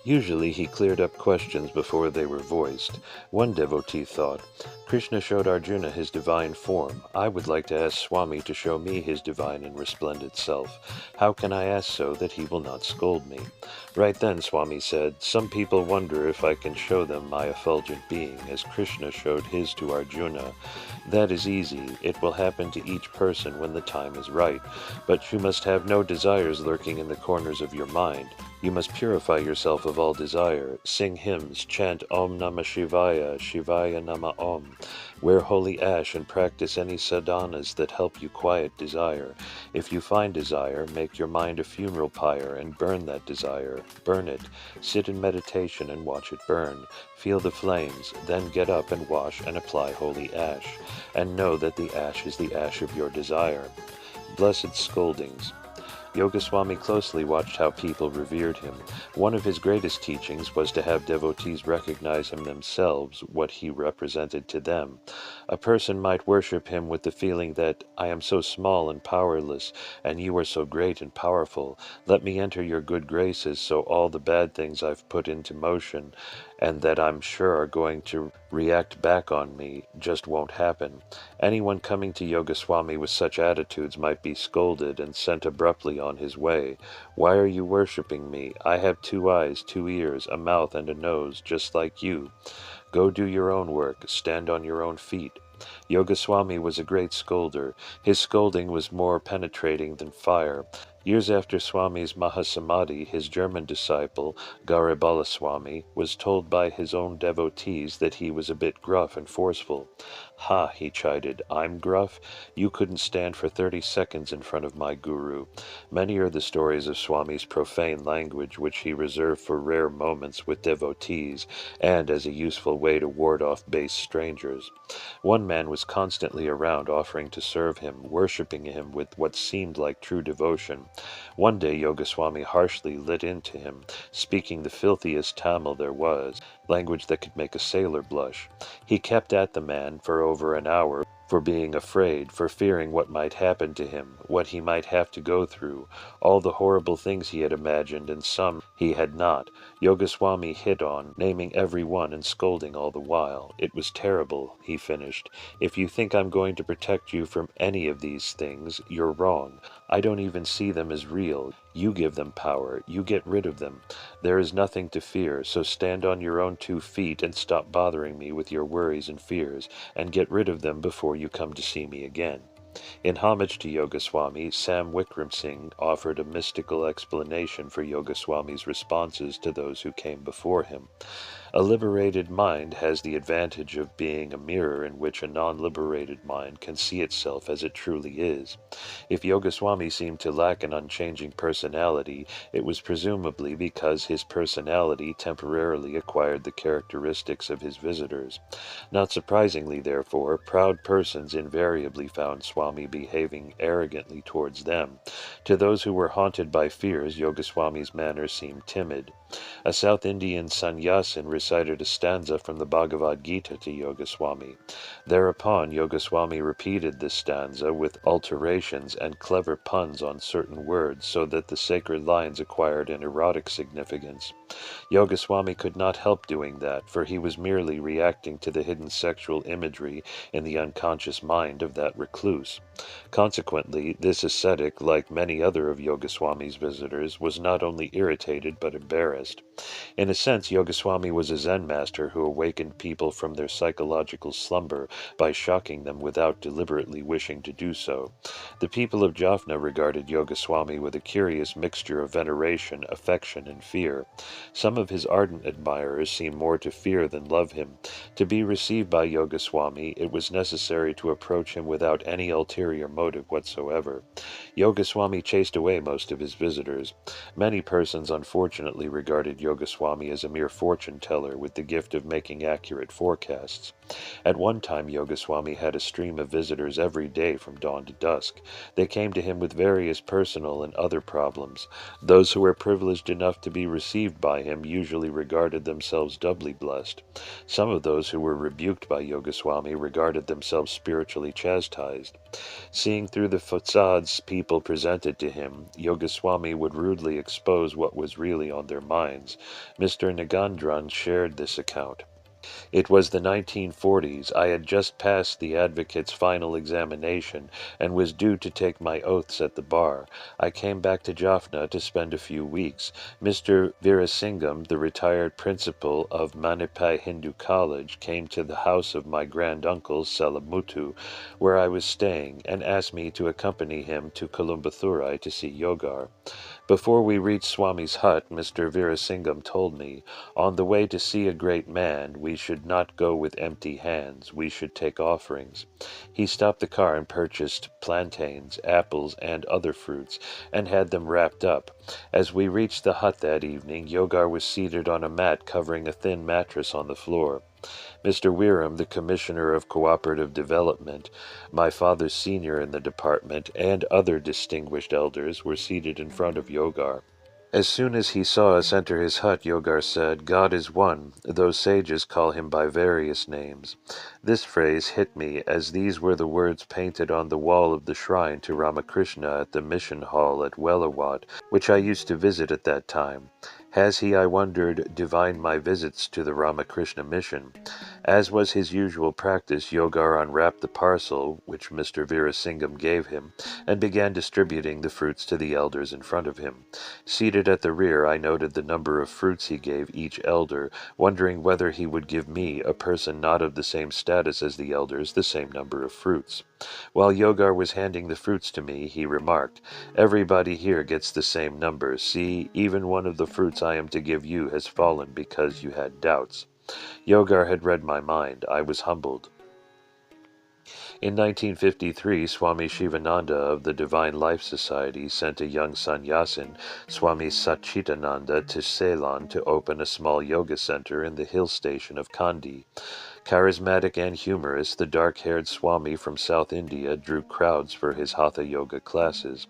Usually he cleared up questions before they were voiced. One devotee thought, Krishna showed Arjuna his divine form. I would like to ask Swami to show me his divine and resplendent self. How can I ask so that he will not scold me? Right then Swami said, some people wonder if I can show them my effulgent being, as Krishna showed his to Arjuna. That is easy. It will happen to each person when the time is right. But you must have no desires lurking in the corners of your mind. You must purify yourself of all desire. Sing hymns, chant Om Namah Shivaya, Shivaya Namah Om. Wear holy ash and practice any sadhanas that help you quiet desire. If you find desire, make your mind a funeral pyre and burn that desire. Burn it. Sit in meditation and watch it burn. Feel the flames, then get up and wash and apply holy ash. And know that the ash is the ash of your desire. Blessed scoldings. Yogaswami closely watched how people revered him. One of his greatest teachings was to have devotees recognize him themselves, what he represented to them. A person might worship him with the feeling that, I am so small and powerless, and you are so great and powerful. Let me enter your good graces so all the bad things I've put into motion, and that I'm sure are going to react back on me, just won't happen. Anyone coming to Yogaswami with such attitudes might be scolded and sent abruptly on his way. Why are you worshipping me? I have 2 eyes, 2 ears, a mouth and a nose, just like you. Go do your own work, stand on your own feet. Yogaswami was a great scolder. His scolding was more penetrating than fire. Years after Swami's Mahasamadhi, his German disciple, Garibala Swami, was told by his own devotees that he was a bit gruff and forceful. Ha, he chided, I'm gruff? You couldn't stand for 30 seconds in front of my guru. Many are the stories of Swami's profane language which he reserved for rare moments with devotees, and as a useful way to ward off base strangers. One man was constantly around offering to serve him, worshipping him with what seemed like true devotion. One day Yogaswami harshly lit into him, speaking the filthiest Tamil there was, language that could make a sailor blush. He kept at the man for over an hour, for being afraid, for fearing what might happen to him, what he might have to go through, all the horrible things he had imagined and some he had not. Yogaswami hit on, naming every one and scolding all the while. It was terrible, he finished. If you think I'm going to protect you from any of these things, you're wrong. I don't even see them as real. You give them power. You get rid of them. There is nothing to fear, so stand on your own 2 feet and stop bothering me with your worries and fears, and get rid of them before you come to see me again. In homage to Yogaswami, Sam Wikram Singh offered a mystical explanation for Yogaswami's responses to those who came before him. A liberated mind has the advantage of being a mirror in which a non-liberated mind can see itself as it truly is. If Yogaswami seemed to lack an unchanging personality, it was presumably because his personality temporarily acquired the characteristics of his visitors. Not surprisingly, therefore, proud persons invariably found Swami behaving arrogantly towards them. To those who were haunted by fears, Yogaswami's manner seemed timid. A South Indian sannyasin recited a stanza from the Bhagavad Gita to Yogaswami. Thereupon, Yogaswami repeated this stanza with alterations and clever puns on certain words so that the sacred lines acquired an erotic significance. Yogaswami could not help doing that, for he was merely reacting to the hidden sexual imagery in the unconscious mind of that recluse. Consequently, this ascetic, like many other of Yogaswami's visitors, was not only irritated but embarrassed. In a sense, Yogaswami was a Zen master who awakened people from their psychological slumber by shocking them without deliberately wishing to do so. The people of Jaffna regarded Yogaswami with a curious mixture of veneration, affection, and fear. Some of his ardent admirers seemed more to fear than love him. To be received by Yogaswami, it was necessary to approach him without any ulterior motive whatsoever. Yogaswami chased away most of his visitors. Many persons unfortunately regarded Yogaswami as a mere fortune-teller teller with the gift of making accurate forecasts. At one time, Yogaswami had a stream of visitors every day from dawn to dusk. They came to him with various personal and other problems. Those who were privileged enough to be received by him usually regarded themselves doubly blessed. Some of those who were rebuked by Yogaswami regarded themselves spiritually chastised. Seeing through the facades people presented to him, Yogaswami would rudely expose what was really on their minds. Mr. Nagandran shared this account. It was the 1940s. I had just passed the advocate's final examination and was due to take my oaths at the bar. I came back to Jaffna to spend a few weeks. Mr. Veerasingham, the retired principal of Manipai Hindu College, came to the house of my granduncle Selamuthu, where I was staying, and asked me to accompany him to Kolumbathurai to see Yogar. Before we reached Swami's hut, Mr. Veerasingham told me, on the way to see a great man, we should not go with empty hands, we should take offerings. He stopped the car and purchased plantains, apples, and other fruits, and had them wrapped up. As we reached the hut that evening, Yogar was seated on a mat covering a thin mattress on the floor. Mr. Wiram, the Commissioner of Cooperative Development, my father's senior in the department, and other distinguished elders were seated in front of Yogar. As soon as he saw us enter his hut, Yogar said, "God is one, though sages call him by various names." This phrase hit me, as these were the words painted on the wall of the shrine to Ramakrishna at the mission hall at Welawat, which I used to visit at that time. Has he, I wondered, divined my visits to the Ramakrishna mission? As was his usual practice, Yogar unwrapped the parcel which Mr. Veerasingham gave him, and began distributing the fruits to the elders in front of him. Seated at the rear, I noted the number of fruits he gave each elder, wondering whether he would give me, a person not of the same status as the elders, the same number of fruits. While Yogar was handing the fruits to me, he remarked, "Everybody here gets the same number. See, even one of the fruits I am to give you has fallen because you had doubts." Yogar had read my mind. I was humbled. In 1953, Swami Shivananda of the Divine Life Society sent a young sannyasin, Swami Satchitananda, to Ceylon to open a small yoga center in the hill station of Kandy. Charismatic and humorous, the dark-haired Swami from South India drew crowds for his Hatha Yoga classes.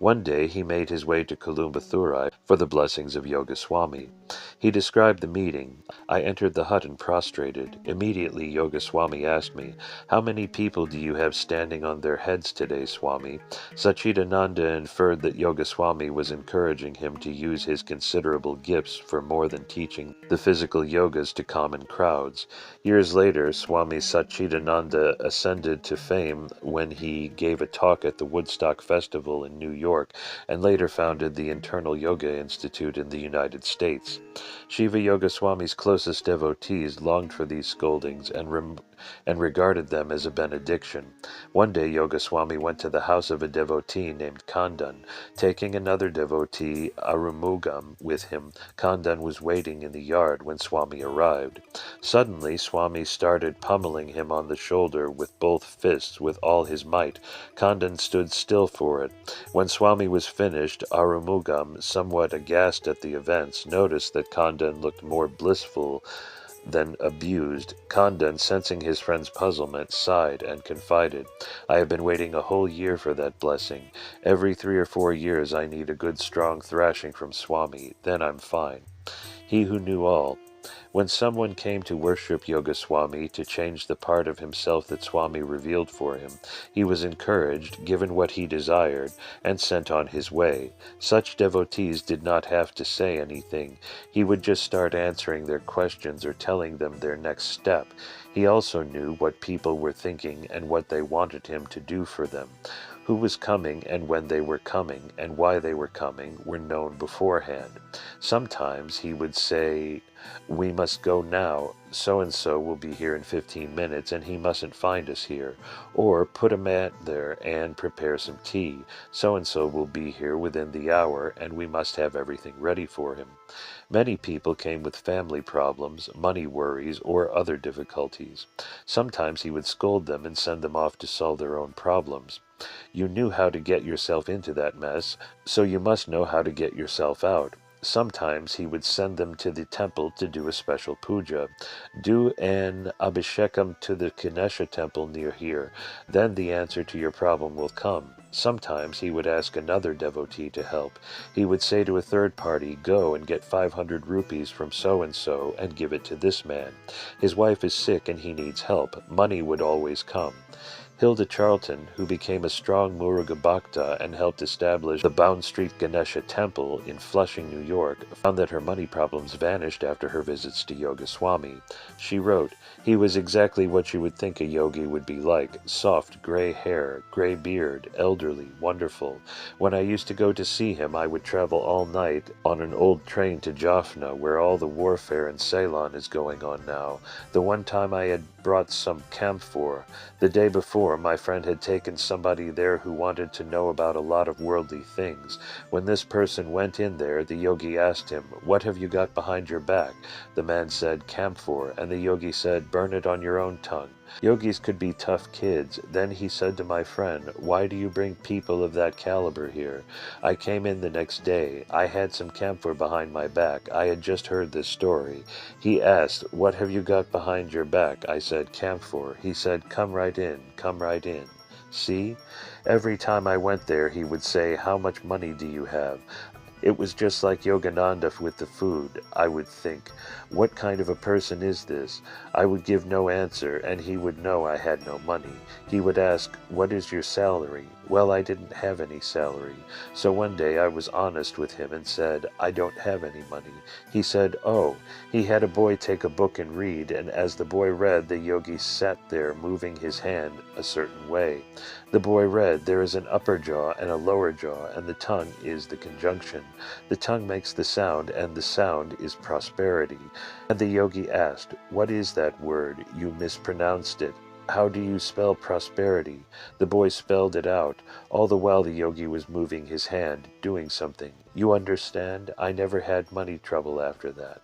One day he made his way to Kolumbathurai for the blessings of Yoga Swami. He described the meeting. I entered the hut and prostrated. Immediately Yoga Swami asked me, "How many people do you have standing on their heads today, Swami?" Satchitananda inferred that Yoga Swami was encouraging him to use his considerable gifts for more than teaching the physical yogas to common crowds. Years later, Swami Satchitananda ascended to fame when he gave a talk at the Woodstock Festival in New York, and later founded the Internal Yoga Institute in the United States. Shiva Yoga Swami's closest devotees longed for these scoldings and regarded them as a benediction. One day Yoga Swami went to the house of a devotee named Kandan. Taking another devotee, Arumugam, with him, Kandan was waiting in the yard when Swami arrived. Suddenly, Swami started pummeling him on the shoulder with both fists with all his might. Kandan stood still for it. When Swami was finished, Arumugam, somewhat aghast at the events, noticed that Kandan looked more blissful than abused. Kandan, sensing his friend's puzzlement, sighed and confided, "I have been waiting a whole year for that blessing. Every 3 or 4 years I need a good strong thrashing from Swami. Then I'm fine." He who knew all. When someone came to worship Yoga Swami to change the part of himself that Swami revealed for him, he was encouraged, given what he desired, and sent on his way. Such devotees did not have to say anything. He would just start answering their questions or telling them their next step. He also knew what people were thinking and what they wanted him to do for them. Who was coming and when they were coming and why they were coming were known beforehand. Sometimes he would say, "We must go now. So-and-so will be here in 15 minutes and he mustn't find us here." Or, "Put a mat there and prepare some tea. So-and-so will be here within the hour and we must have everything ready for him." Many people came with family problems, money worries, or other difficulties. Sometimes he would scold them and send them off to solve their own problems. You knew how to get yourself into that mess, so you must know how to get yourself out. Sometimes he would send them to the temple to do a special puja. Do an abhishekam to the Ganesha temple near here, then the answer to your problem will come. Sometimes he would ask another devotee to help. He would say to a third party, go and get 500 rupees from so-and-so and give it to this man. His wife is sick and he needs help. Money would always come. Hilda Charlton, who became a strong Muruga Bhakta and helped establish the Bound Street Ganesha Temple in Flushing, New York, found that her money problems vanished after her visits to Yoga Swami. She wrote, he was exactly what you would think a yogi would be like, soft gray hair, gray beard, elderly, wonderful. When I used to go to see him, I would travel all night on an old train to Jaffna, where all the warfare in Ceylon is going on now. The one time I had brought some camphor. The day before, my friend had taken somebody there who wanted to know about a lot of worldly things. When this person went in there, the yogi asked him, what have you got behind your back? The man said, camphor, and the yogi said, burn it on your own tongue. Yogis could be tough kids. Then he said to my friend, why do you bring people of that caliber here? I came in the next day. I had some camphor behind my back. I had just heard this story. He asked, what have you got behind your back? I said, camphor. He said, come right in, come right in. See? Every time I went there, he would say, how much money do you have? It was just like Yogananda with the food. I would think, what kind of a person is this? I would give no answer, and he would know I had no money. He would ask, what is your salary? Well, I didn't have any salary. So one day I was honest with him and said, I don't have any money. He said, oh. He had a boy take a book and read, and as the boy read, the yogi sat there moving his hand a certain way. The boy read, there is an upper jaw and a lower jaw, and the tongue is the conjunction. The tongue makes the sound, and the sound is prosperity. And the yogi asked, what is that word? You mispronounced it. How do you spell prosperity? The boy spelled it out. All the while the yogi was moving his hand, doing something. You understand? I never had money trouble after that.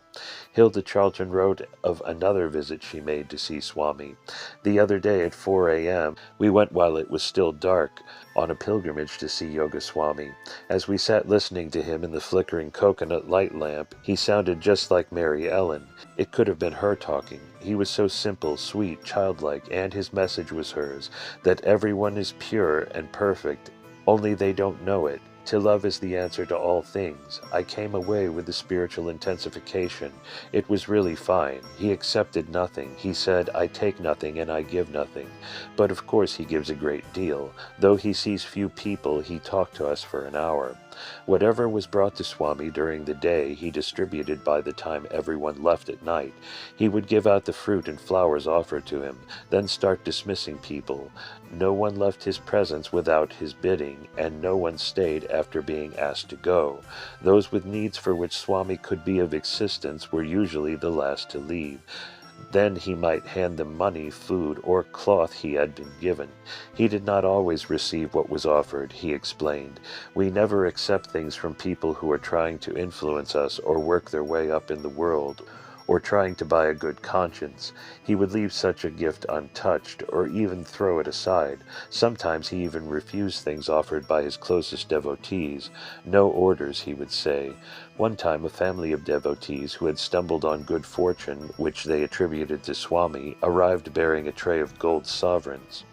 Hilda Charlton wrote of another visit she made to see Swami. The other day at 4 a.m., we went while it was still dark on a pilgrimage to see Yoga Swami. As we sat listening to him in the flickering coconut light lamp, he sounded just like Mary Ellen. It could have been her talking. He was so simple, sweet, childlike, and his message was hers, that everyone is pure and perfect, only they don't know it. To love is the answer to all things. I came away with the spiritual intensification. It was really fine. He accepted nothing. He said, I take nothing and I give nothing. But of course he gives a great deal. Though he sees few people, he talked to us for an hour. Whatever was brought to Swami during the day, he distributed by the time everyone left at night. He would give out the fruit and flowers offered to him, then start dismissing people. No one left his presence without his bidding, and no one stayed after being asked to go. Those with needs for which Swami could be of existence were usually the last to leave. Then he might hand them money, food, or cloth he had been given. He did not always receive what was offered, he explained. We never accept things from people who are trying to influence us or work their way up in the world, or trying to buy a good conscience. He would leave such a gift untouched, or even throw it aside. Sometimes he even refused things offered by his closest devotees. No orders, he would say. One time a family of devotees who had stumbled on good fortune, which they attributed to Swami, arrived bearing a tray of gold sovereigns.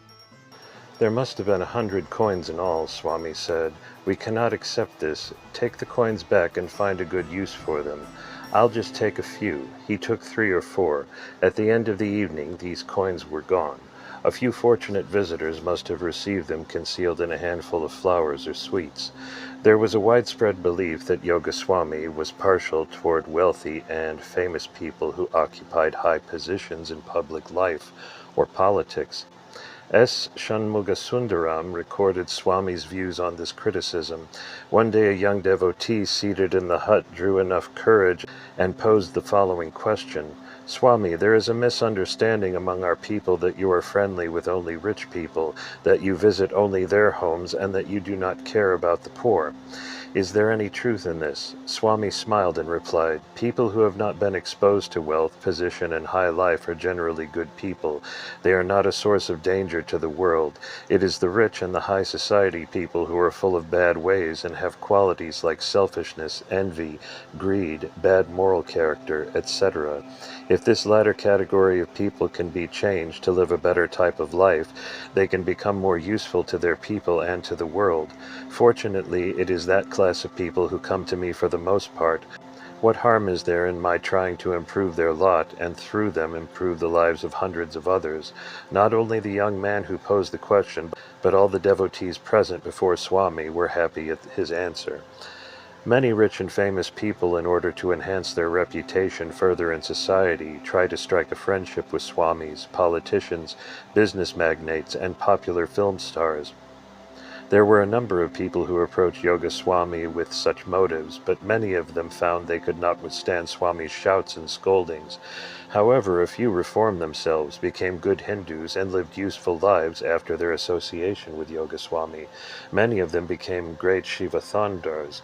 There must have been 100 coins in all, Swami said. We cannot accept this. Take the coins back and find a good use for them. I'll just take a few. He took 3 or 4. At the end of the evening, these coins were gone. A few fortunate visitors must have received them concealed in a handful of flowers or sweets. There was a widespread belief that Yoga Swami was partial toward wealthy and famous people who occupied high positions in public life or politics. S. Shanmugasundaram recorded Swami's views on this criticism. One day a young devotee seated in the hut drew enough courage and posed the following question. Swami, there is a misunderstanding among our people that you are friendly with only rich people, that you visit only their homes, and that you do not care about the poor. Is there any truth in this? Swami smiled and replied, People who have not been exposed to wealth, position, and high life are generally good people. They are not a source of danger to the world. It is the rich and the high society people who are full of bad ways and have qualities like selfishness, envy, greed, bad moral character, etc. If this latter category of people can be changed to live a better type of life, they can become more useful to their people and to the world. Fortunately, it is that class of people who come to me for the most part. What harm is there in my trying to improve their lot, and through them improve the lives of hundreds of others? Not only the young man who posed the question, but all the devotees present before Swami were happy at his answer. Many rich and famous people, in order to enhance their reputation further in society, try to strike a friendship with Swamis, politicians, business magnates, and popular film stars. There were a number of people who approached Yoga Swami with such motives, but many of them found they could not withstand Swami's shouts and scoldings. However, a few reformed themselves, became good Hindus, and lived useful lives after their association with Yoga Swami. Many of them became great Shivathandars,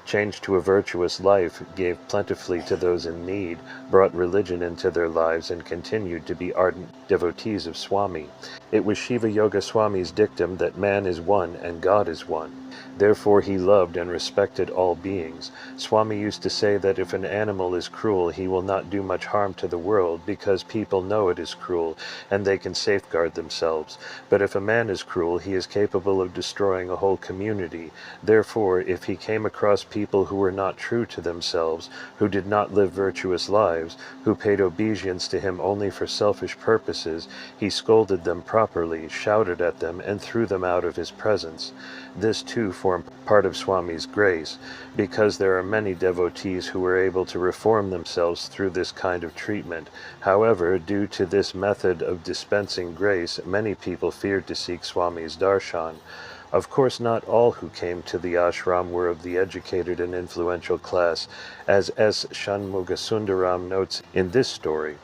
changed to a virtuous life, gave plentifully to those in need, brought religion into their lives, and continued to be ardent devotees of Swami. It was Shiva Yoga Swami's dictum that man is one and God is one. Therefore he loved and respected all beings. Swami used to say that if an animal is cruel, he will not do much harm to the world, because people know it is cruel, and they can safeguard themselves. But if a man is cruel, he is capable of destroying a whole community. Therefore, if he came across people who were not true to themselves, who did not live virtuous lives, who paid obeisance to him only for selfish purposes, he scolded them properly, shouted at them, and threw them out of his presence. This too formed part of Swami's grace, because there are many devotees who were able to reform themselves through this kind of treatment. However, due to this method of dispensing grace, many people feared to seek Swami's darshan. Of course, not all who came to the ashram were of the educated and influential class, as S. Shanmugasundaram notes in this story.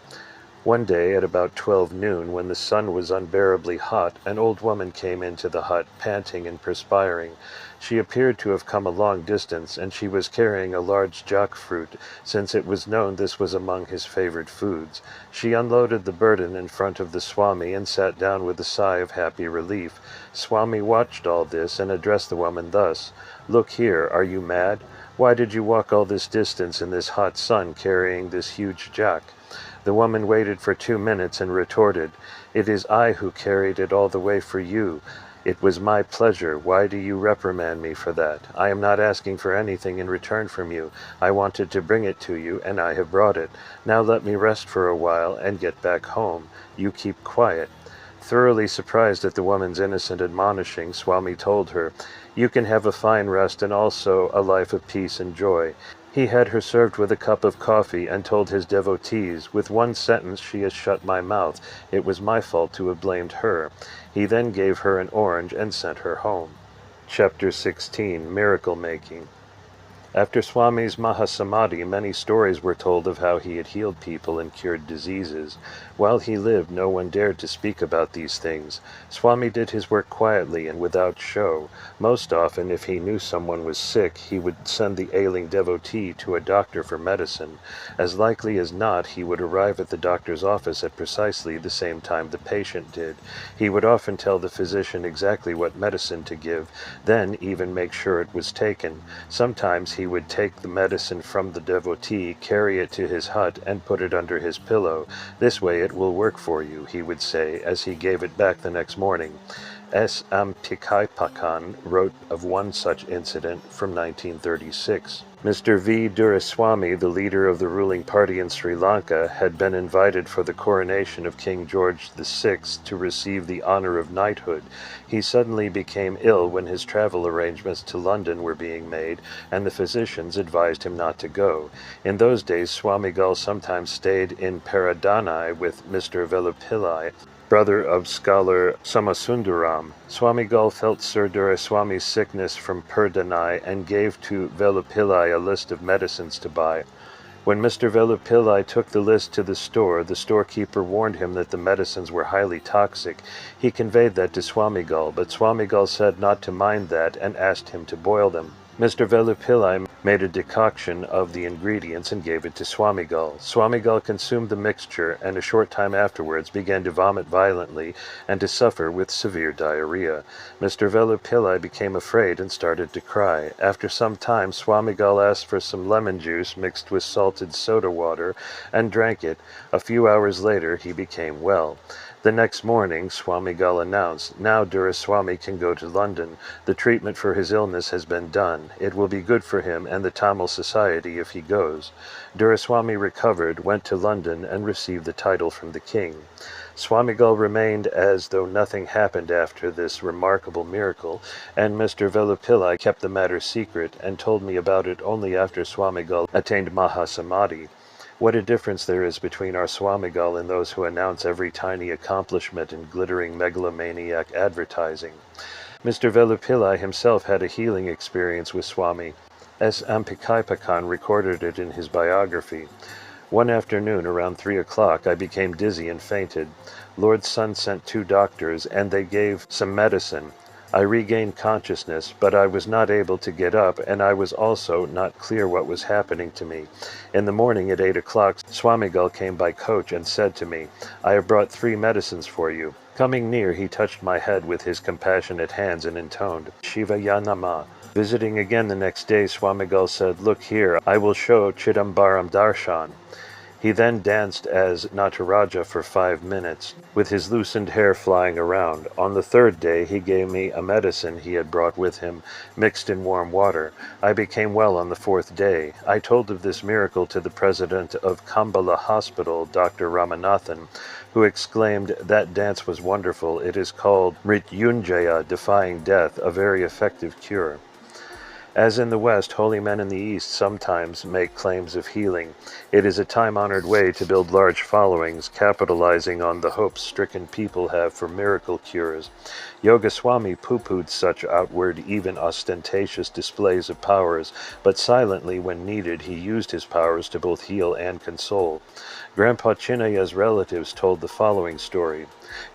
One day, at about 12 noon, when the sun was unbearably hot, an old woman came into the hut, panting and perspiring. She appeared to have come a long distance, and she was carrying a large jackfruit, since it was known this was among his favored foods. She unloaded the burden in front of the Swami and sat down with a sigh of happy relief. Swami watched all this and addressed the woman thus, "Look here, are you mad? Why did you walk all this distance in this hot sun carrying this huge jack?" The woman waited for 2 minutes and retorted, "It is I who carried it all the way for you. It was my pleasure. Why do you reprimand me for that? I am not asking for anything in return from you. I wanted to bring it to you, and I have brought it. Now let me rest for a while and get back home. You keep quiet." Thoroughly surprised at the woman's innocent admonishing, Swami told her, "You can have a fine rest and also a life of peace and joy." He had her served with a cup of coffee and told his devotees, "With one sentence she has shut my mouth. It was my fault to have blamed her." He then gave her an orange and sent her home. Chapter 16. Miracle Making. After Swami's Mahasamadhi, many stories were told of how he had healed people and cured diseases. While he lived, no one dared to speak about these things. Swami did his work quietly and without show. Most often, if he knew someone was sick, he would send the ailing devotee to a doctor for medicine. As likely as not, he would arrive at the doctor's office at precisely the same time the patient did. He would often tell the physician exactly what medicine to give, then even make sure it was taken. Sometimes he would take the medicine from the devotee, carry it to his hut, and put it under his pillow. "This way it will work for you," he would say, as he gave it back the next morning. S. Amtikaipakan wrote of one such incident from 1936. Mr. V. Duraswamy, the leader of the ruling party in Sri Lanka, had been invited for the coronation of King George VI to receive the honor of knighthood. He suddenly became ill when his travel arrangements to London were being made, and the physicians advised him not to go. In those days, Swamigal sometimes stayed in Paradanai with Mr. Velupillai, brother of scholar Somasundaram. Swamigal felt Sir Duraswamy's sickness from Purdanai and gave to Velupillai a list of medicines to buy. When Mr. Velupillai took the list to the storekeeper warned him that the medicines were highly toxic. He conveyed that to Swamigal, but Swamigal said not to mind that and asked him to boil them. Mr. Velupillai made a decoction of the ingredients and gave it to Swamigal. Swamigal consumed the mixture and a short time afterwards began to vomit violently and to suffer with severe diarrhea. Mr. Velupillai became afraid and started to cry. After some time, Swamigal asked for some lemon juice mixed with salted soda water and drank it. A few hours later, he became well. The next morning, Swamigal announced, "Now Duraswami can go to London. The treatment for his illness has been done. It will be good for him and the Tamil society if he goes." Duraswami recovered, went to London, and received the title from the king. Swamigal remained as though nothing happened after this remarkable miracle, and Mr. Velupillai kept the matter secret and told me about it only after Swamigal attained Mahasamadhi. What a difference there is between our Swamigal and those who announce every tiny accomplishment in glittering megalomaniac advertising. Mr. Velupillai himself had a healing experience with Swami. S. Ampikaipakan recorded it in his biography. One afternoon, around 3 o'clock, I became dizzy and fainted. Lord Sun sent 2 doctors, and they gave some medicine. I regained consciousness, but I was not able to get up, and I was also not clear what was happening to me. In the morning at 8 o'clock, Swamigal came by coach and said to me, "I have brought 3 medicines for you." Coming near, he touched my head with his compassionate hands and intoned, "Shivaya Namah." Visiting again the next day, Swamigal said, "Look here, I will show Chidambaram Darshan." He then danced as Nataraja for 5 minutes, with his loosened hair flying around. On the 3rd day, he gave me a medicine he had brought with him, mixed in warm water. I became well on the 4th day. I told of this miracle to the president of Kambala Hospital, Dr. Ramanathan, who exclaimed, "That dance was wonderful. It is called Mrityunjaya, defying death, a very effective cure." As in the West, holy men in the East sometimes make claims of healing. It is a time-honored way to build large followings, capitalizing on the hopes stricken people have for miracle cures. Yogaswami pooh-poohed such outward, even ostentatious displays of powers, but silently, when needed, he used his powers to both heal and console. Grandpa Chinnaya's relatives told the following story.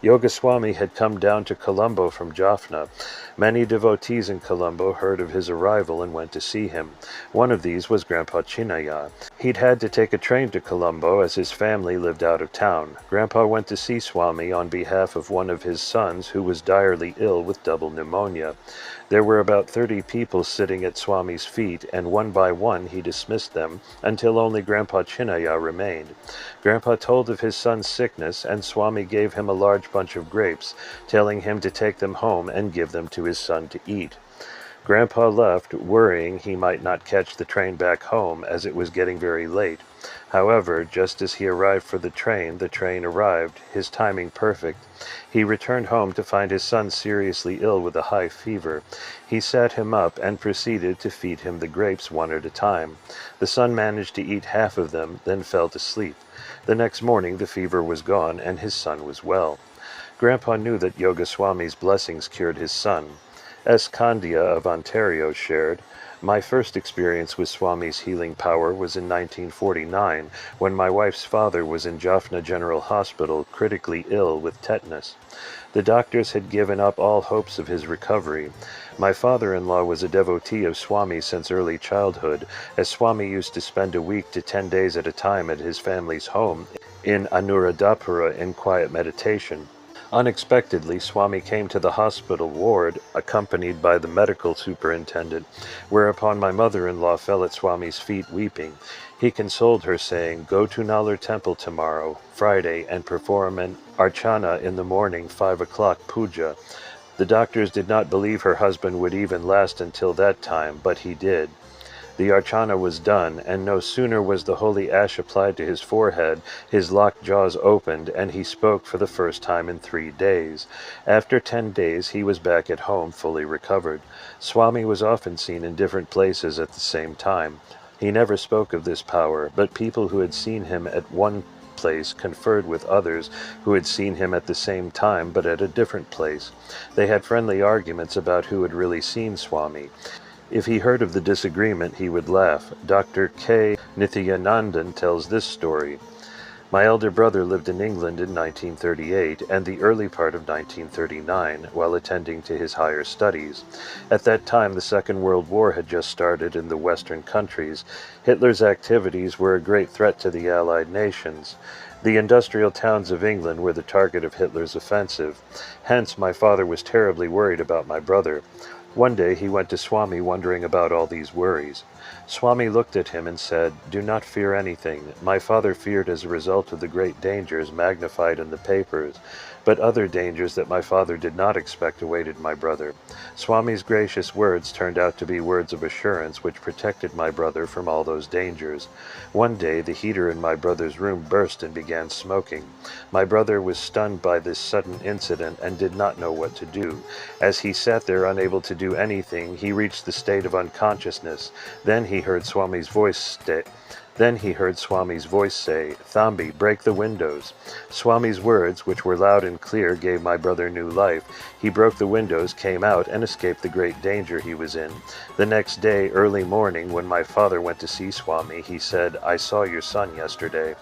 Yogaswami had come down to Colombo from Jaffna. Many devotees in Colombo heard of his arrival and went to see him. One of these was Grandpa Chinnaya. He'd had to take a train to Colombo as his family lived out of town. Grandpa went to see Swami on behalf of one of his sons who was direly ill with double pneumonia. There were about 30 people sitting at Swami's feet, and one by one he dismissed them until only Grandpa Chinnaya remained. Grandpa told of his son's sickness, and Swami gave him a large bunch of grapes, telling him to take them home and give them to his son to eat. Grandpa left, worrying he might not catch the train back home as it was getting very late. However, just as he arrived for the train arrived, his timing perfect. He returned home to find his son seriously ill with a high fever. He sat him up and proceeded to feed him the grapes one at a time. The son managed to eat half of them, then fell to sleep. The next morning the fever was gone and his son was well. Grandpa knew that Yogaswami's blessings cured his son. S. Kandia of Ontario shared, "My first experience with Swami's healing power was in 1949, when my wife's father was in Jaffna General Hospital, critically ill with tetanus. The doctors had given up all hopes of his recovery. My father-in-law was a devotee of Swami since early childhood, as Swami used to spend a week to 10 days at a time at his family's home in Anuradhapura in quiet meditation. Unexpectedly, Swami came to the hospital ward, accompanied by the medical superintendent, whereupon my mother-in-law fell at Swami's feet weeping. He consoled her, saying, 'Go to Nalur temple tomorrow, Friday, and perform an archana in the morning, 5 o'clock puja.' The doctors did not believe her husband would even last until that time, but he did. The archana was done, and no sooner was the holy ash applied to his forehead, his locked jaws opened, and he spoke for the first time in 3 days. After 10 days, he was back at home, fully recovered. Swami was often seen in different places at the same time. He never spoke of this power, but people who had seen him at one place conferred with others who had seen him at the same time but at a different place. They had friendly arguments about who had really seen Swami. If he heard of the disagreement, he would laugh. Dr. K. Nithyanandan tells this story. My elder brother lived in England in 1938 and the early part of 1939 while attending to his higher studies. At that time, the Second World War had just started in the Western countries. Hitler's activities were a great threat to the Allied nations. The industrial towns of England were the target of Hitler's offensive. Hence, my father was terribly worried about my brother. One day he went to Swami wondering about all these worries. Swami looked at him and said, "Do not fear anything. My father feared as a result of the great dangers magnified in the papers, but other dangers that my father did not expect awaited my brother." Swami's gracious words turned out to be words of assurance which protected my brother from all those dangers. One day the heater in my brother's room burst and began smoking. My brother was stunned by this sudden incident and did not know what to do. As he sat there unable to do anything, he reached the state of unconsciousness. Then he heard Swami's voice say, "Thambi, break the windows." Swami's words, which were loud and clear, gave my brother new life. He broke the windows, came out, and escaped the great danger he was in. The next day, early morning, when my father went to see Swami, he said, "I saw your son yesterday."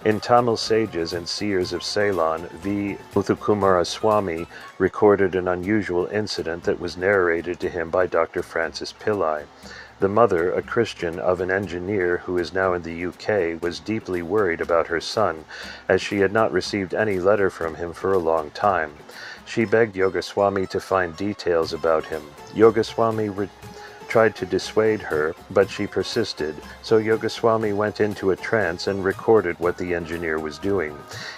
In Tamil sages and seers of Ceylon, V. Muthukumara Swami recorded an unusual incident that was narrated to him by Dr. Francis Pillai. The mother, a Christian of an engineer who is now in the UK, was deeply worried about her son, as she had not received any letter from him for a long time. She begged Yogaswami to find details about him. Yogaswami tried to dissuade her, but she persisted, so Yogaswami went into a trance and recorded what the engineer was doing.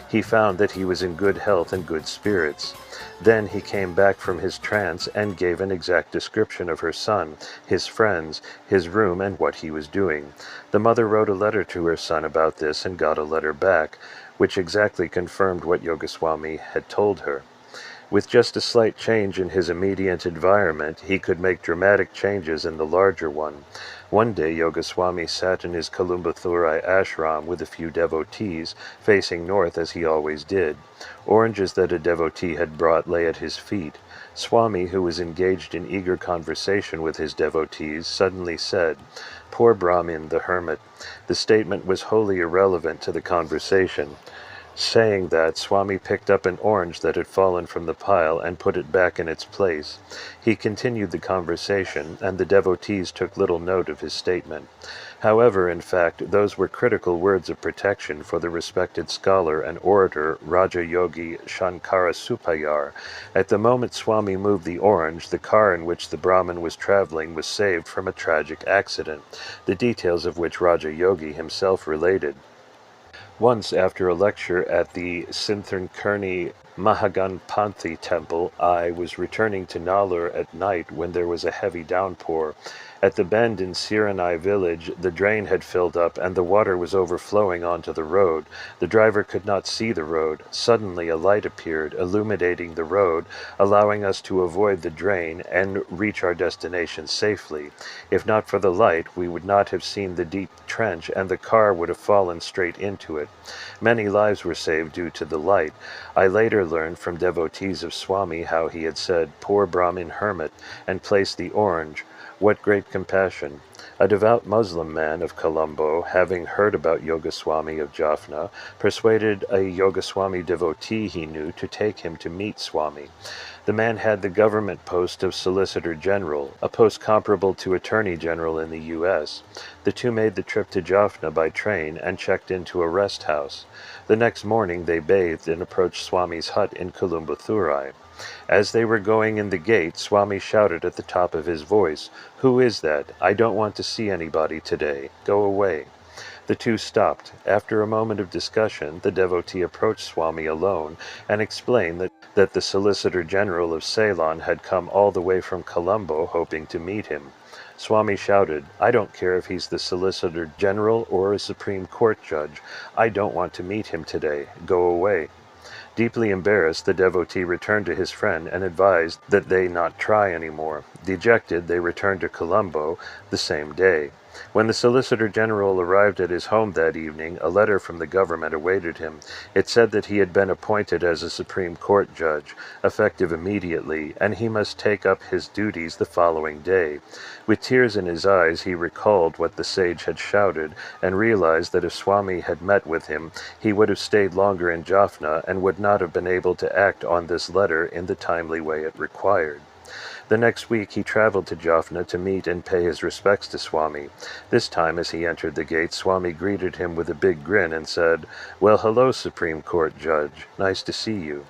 He found that he was in good health and good spirits. Then he came back from his trance and gave an exact description of her son, his friends, his room, and what he was doing. The mother wrote a letter to her son about this and got a letter back, which exactly confirmed what Yogaswami had told her. With just a slight change in his immediate environment, he could make dramatic changes in the larger one. One day Yogaswami sat in his Kolumbathurai ashram with a few devotees, facing north as he always did. Oranges that a devotee had brought lay at his feet. Swami, who was engaged in eager conversation with his devotees, suddenly said, "Poor Brahmin, the hermit." The statement was wholly irrelevant to the conversation. Saying that, Swami picked up an orange that had fallen from the pile and put it back in its place. He continued the conversation, and the devotees took little note of his statement. However, in fact, those were critical words of protection for the respected scholar and orator Raja Yogi Shankara Supayar. At the moment Swami moved the orange, the car in which the Brahmin was traveling was saved from a tragic accident, the details of which Raja Yogi himself related. Once, after a lecture at the Sintharnkerni Mahaganpanthi temple, I was returning to Nallur at night when there was a heavy downpour. At the bend in Siranai village, the drain had filled up and the water was overflowing onto the road. The driver could not see the road. Suddenly a light appeared, illuminating the road, allowing us to avoid the drain and reach our destination safely. If not for the light, we would not have seen the deep trench and the car would have fallen straight into it. Many lives were saved due to the light. I later learned from devotees of Swami how he had said, "Poor Brahmin hermit," and placed the orange. What great compassion! A devout Muslim man of Colombo, having heard about Yogaswami of Jaffna, persuaded a Yogaswami devotee he knew to take him to meet Swami. The man had the government post of Solicitor General, a post comparable to Attorney General in the U.S. The two made the trip to Jaffna by train and checked into a rest house. The next morning they bathed and approached Swami's hut in Kolumbathurai. As they were going in the gate, Swami shouted at the top of his voice, "Who is that? I don't want to see anybody today. Go away." The two stopped. After a moment of discussion, the devotee approached Swami alone and explained that the Solicitor General of Ceylon had come all the way from Colombo hoping to meet him. Swami shouted, "I don't care if he's the Solicitor General or a Supreme Court judge. I don't want to meet him today. Go away." Deeply embarrassed, the devotee returned to his friend and advised that they not try any more. Dejected, they returned to Colombo the same day. When the Solicitor General arrived at his home that evening, a letter from the government awaited him. It said that he had been appointed as a Supreme Court judge, effective immediately, and he must take up his duties the following day. With tears in his eyes, he recalled what the sage had shouted, and realized that if Swami had met with him, he would have stayed longer in Jaffna and would not have been able to act on this letter in the timely way it required. The next week he traveled to Jaffna to meet and pay his respects to Swami. This time, as he entered the gate, Swami greeted him with a big grin and said, "Well, hello, Supreme Court Judge. Nice to see you."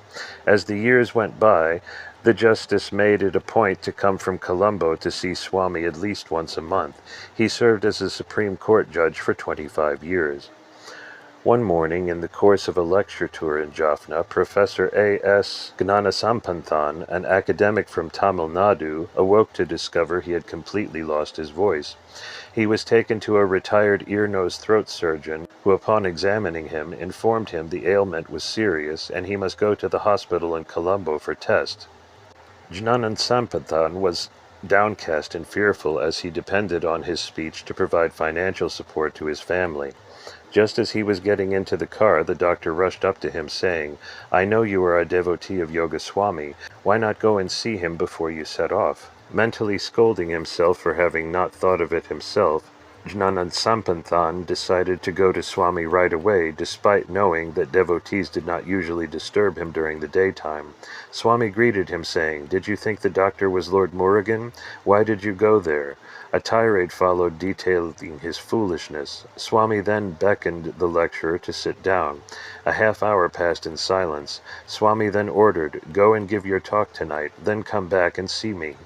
As the years went by, the justice made it a point to come from Colombo to see Swami at least once a month. He served as a Supreme Court Judge for 25 years. One morning, in the course of a lecture tour in Jaffna, Professor A.S. Gnanasampanthan, an academic from Tamil Nadu, awoke to discover he had completely lost his voice. He was taken to a retired ear-nose-throat surgeon, who, upon examining him, informed him the ailment was serious and he must go to the hospital in Colombo for tests. Gnanasampanthan was downcast and fearful as he depended on his speech to provide financial support to his family. Just as he was getting into the car, the doctor rushed up to him, saying, "I know you are a devotee of Yoga Swami. Why not go and see him before you set off?" Mentally scolding himself for having not thought of it himself, Gnanasampanthan decided to go to Swami right away, despite knowing that devotees did not usually disturb him during the daytime. Swami greeted him, saying, "Did you think the doctor was Lord Murugan? Why did you go there?" A tirade followed detailing his foolishness. Swami then beckoned the lecturer to sit down. A half-hour passed in silence. Swami then ordered, "Go and give your talk tonight, then come back and see me."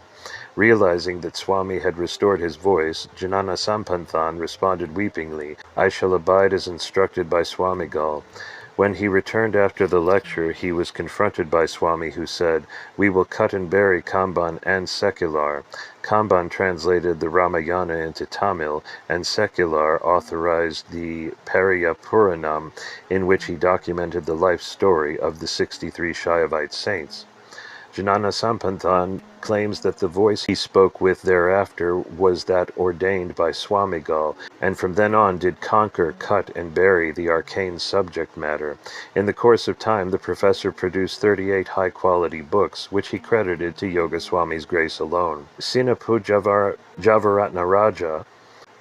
Realizing that Swami had restored his voice, Gnanasampanthan responded weepingly, "I shall abide as instructed by Swamigal." When he returned after the lecture, he was confronted by Swami, who said, "We will cut and bury Kamban and Secular." Kamban translated the Ramayana into Tamil, and Secular authorized the Pariya Puranam, in which he documented the life story of the 63 Shaivite saints. Gnanasampanthan claims that the voice he spoke with thereafter was that ordained by Swamigal, and from then on did conquer, cut, and bury the arcane subject matter. In the course of time, the professor produced 38 high-quality books, which he credited to Yoga Swami's grace alone. Sinapu Javaratna Raja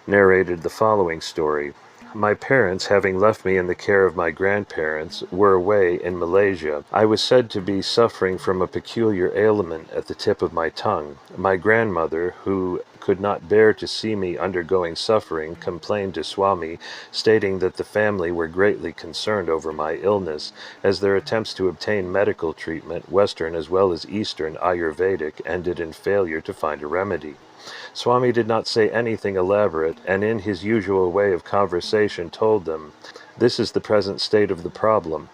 narrated the following story. My parents, having left me in the care of my grandparents, were away in Malaysia. I was said to be suffering from a peculiar ailment at the tip of my tongue. My grandmother, who could not bear to see me undergoing suffering, complained to Swami, stating that the family were greatly concerned over my illness, as their attempts to obtain medical treatment, Western as well as Eastern Ayurvedic, ended in failure to find a remedy. Swami did not say anything elaborate, and in his usual way of conversation told them, "This is the present state of the problem.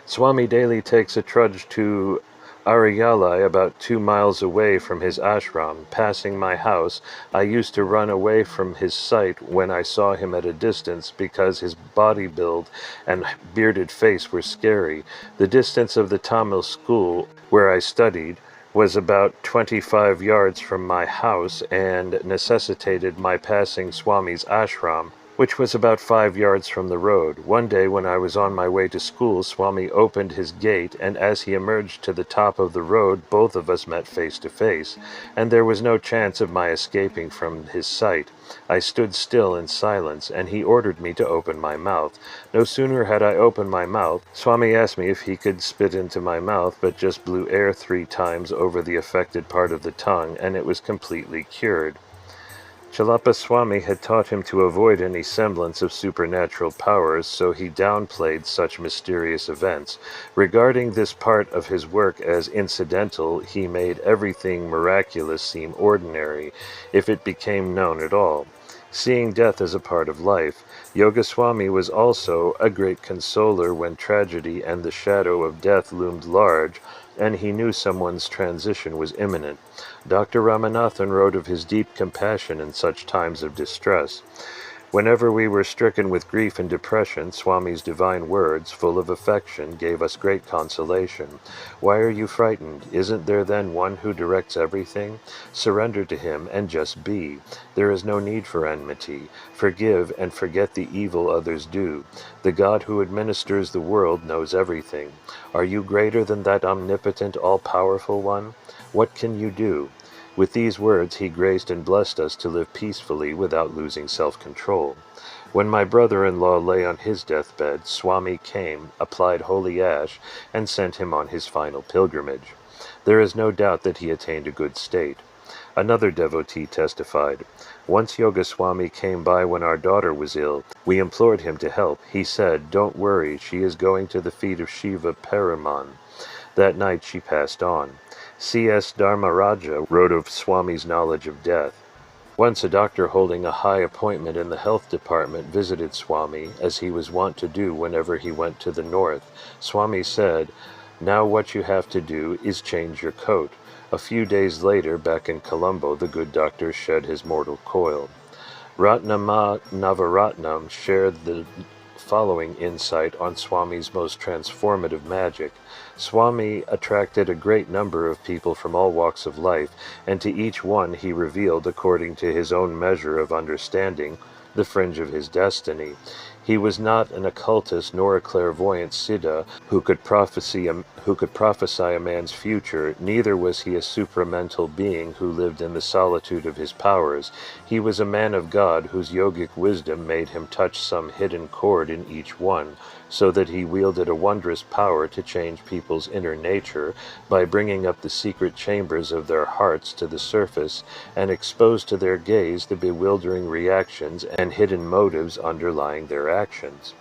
Swami daily takes a trudge to Ariyalai, about 2 miles away from his ashram. Passing my house, I used to run away from his sight when I saw him at a distance, because his body build and bearded face were scary. The distance of the Tamil school where I studied was about 25 yards from my house and necessitated my passing Swami's ashram, which was about 5 yards from the road. One day when I was on my way to school, Swami opened his gate, and as he emerged to the top of the road, both of us met face to face, and there was no chance of my escaping from his sight. I stood still in silence, and he ordered me to open my mouth. No sooner had I opened my mouth, Swami asked me if he could spit into my mouth, but just blew air 3 times over the affected part of the tongue, and it was completely cured. Chalapa Swami had taught him to avoid any semblance of supernatural powers, so he downplayed such mysterious events. Regarding this part of his work as incidental, he made everything miraculous seem ordinary, if it became known at all. Seeing death as a part of life, Yoga Swami was also a great consoler when tragedy and the shadow of death loomed large, and he knew someone's transition was imminent. Dr. Ramanathan wrote of his deep compassion in such times of distress. Whenever we were stricken with grief and depression, Swami's divine words, full of affection, gave us great consolation. Why are you frightened? Isn't there then one who directs everything? Surrender to him and just be. There is no need for enmity. Forgive and forget the evil others do. The God who administers the world knows everything. Are you greater than that omnipotent, all-powerful one? What can you do? With these words he graced and blessed us to live peacefully without losing self-control. When my brother-in-law lay on his deathbed, Swami came, applied holy ash, and sent him on his final pilgrimage. There is no doubt that he attained a good state. Another devotee testified, "Once Yoga Swami came by when our daughter was ill. We implored him to help. He said, 'Don't worry, she is going to the feet of Shiva Peruman.' That night she passed on." C.S. Dharmaraja wrote of Swami's knowledge of death. Once a doctor holding a high appointment in the health department visited Swami, as he was wont to do whenever he went to the north. Swami said, "Now what you have to do is change your coat." A few days later, back in Colombo, the good doctor shed his mortal coil. Ratnama Navaratnam shared the following insight on Swami's most transformative magic. Swami attracted a great number of people from all walks of life, and to each one he revealed, according to his own measure of understanding, the fringe of his destiny. He was not an occultist nor a clairvoyant siddha who could prophesy a man's future, neither was he a supramental being who lived in the solitude of his powers. He was a man of God whose yogic wisdom made him touch some hidden chord in each one, so that he wielded a wondrous power to change people's inner nature by bringing up the secret chambers of their hearts to the surface and expose to their gaze the bewildering reactions and hidden motives underlying their actions.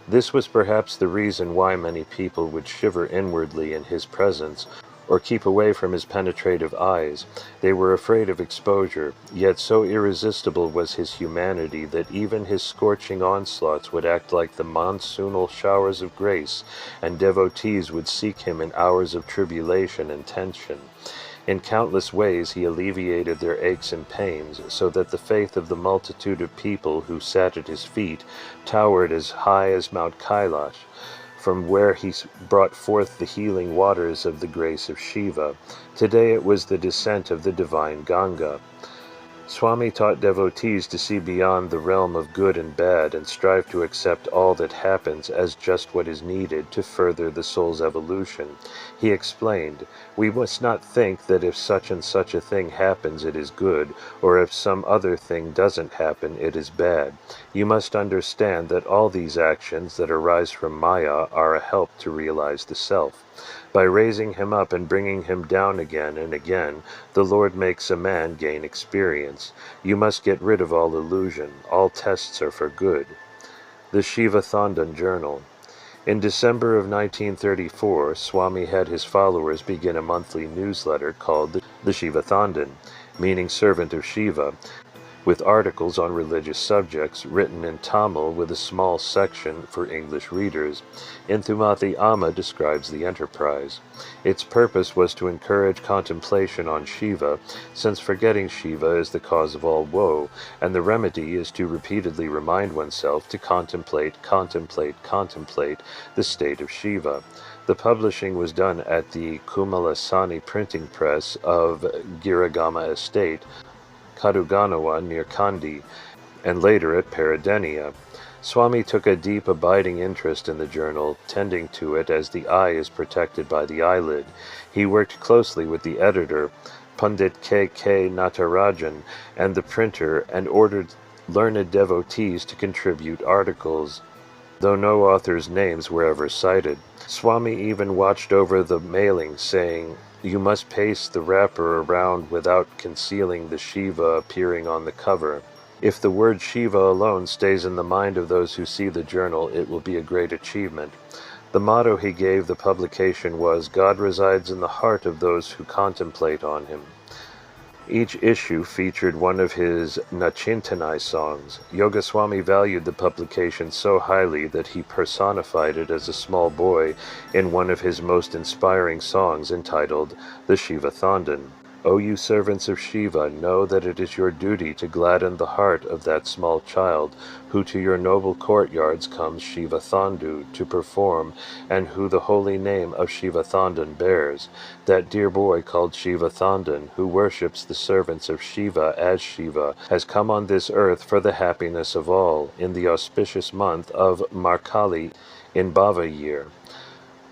This was perhaps the reason why many people would shiver inwardly in his presence, or keep away from his penetrative eyes. They were afraid of exposure, yet so irresistible was his humanity that even his scorching onslaughts would act like the monsoonal showers of grace, and devotees would seek him in hours of tribulation and tension. In countless ways he alleviated their aches and pains, so that the faith of the multitude of people who sat at his feet towered as high as Mount Kailash, from where he brought forth the healing waters of the grace of Shiva. Today it was the descent of the divine Ganga. Swami taught devotees to see beyond the realm of good and bad and strive to accept all that happens as just what is needed to further the soul's evolution. He explained, "We must not think that if such and such a thing happens it is good, or if some other thing doesn't happen it is bad. You must understand that all these actions that arise from Maya are a help to realize the self. By raising him up and bringing him down again and again, the Lord makes a man gain experience. You must get rid of all illusion. All tests are for good." The Shiva Thandan Journal. In December of 1934, Swami had his followers begin a monthly newsletter called the Shiva Thandan, meaning servant of Shiva, with articles on religious subjects written in Tamil with a small section for English readers. Inthumathi Amma describes the enterprise. Its purpose was to encourage contemplation on Shiva, since forgetting Shiva is the cause of all woe, and the remedy is to repeatedly remind oneself to contemplate the state of Shiva. The publishing was done at the Kumalasani printing press of Girigama Estate, Kaduganawa near Kandy, and later at Peradeniya. Swami took a deep abiding interest in the journal, tending to it as the eye is protected by the eyelid. He worked closely with the editor, Pandit K.K. Natarajan, and the printer, and ordered learned devotees to contribute articles, though no authors' names were ever cited. Swami even watched over the mailing, saying, "You must paste the wrapper around without concealing the Shiva appearing on the cover. If the word Shiva alone stays in the mind of those who see the journal, it will be a great achievement." The motto he gave the publication was, "God resides in the heart of those who contemplate on him." Each issue featured one of his Nachintanai songs. Yoga Swami valued the publication so highly that he personified it as a small boy in one of his most inspiring songs entitled The Shiva Thandan. O you servants of Shiva, know that it is your duty to gladden the heart of that small child, who to your noble courtyards comes Shiva Thandu to perform, and who the holy name of Shiva Thandan bears. That dear boy called Shiva Thandan, who worships the servants of Shiva as Shiva, has come on this earth for the happiness of all, in the auspicious month of Markali in Bhava year.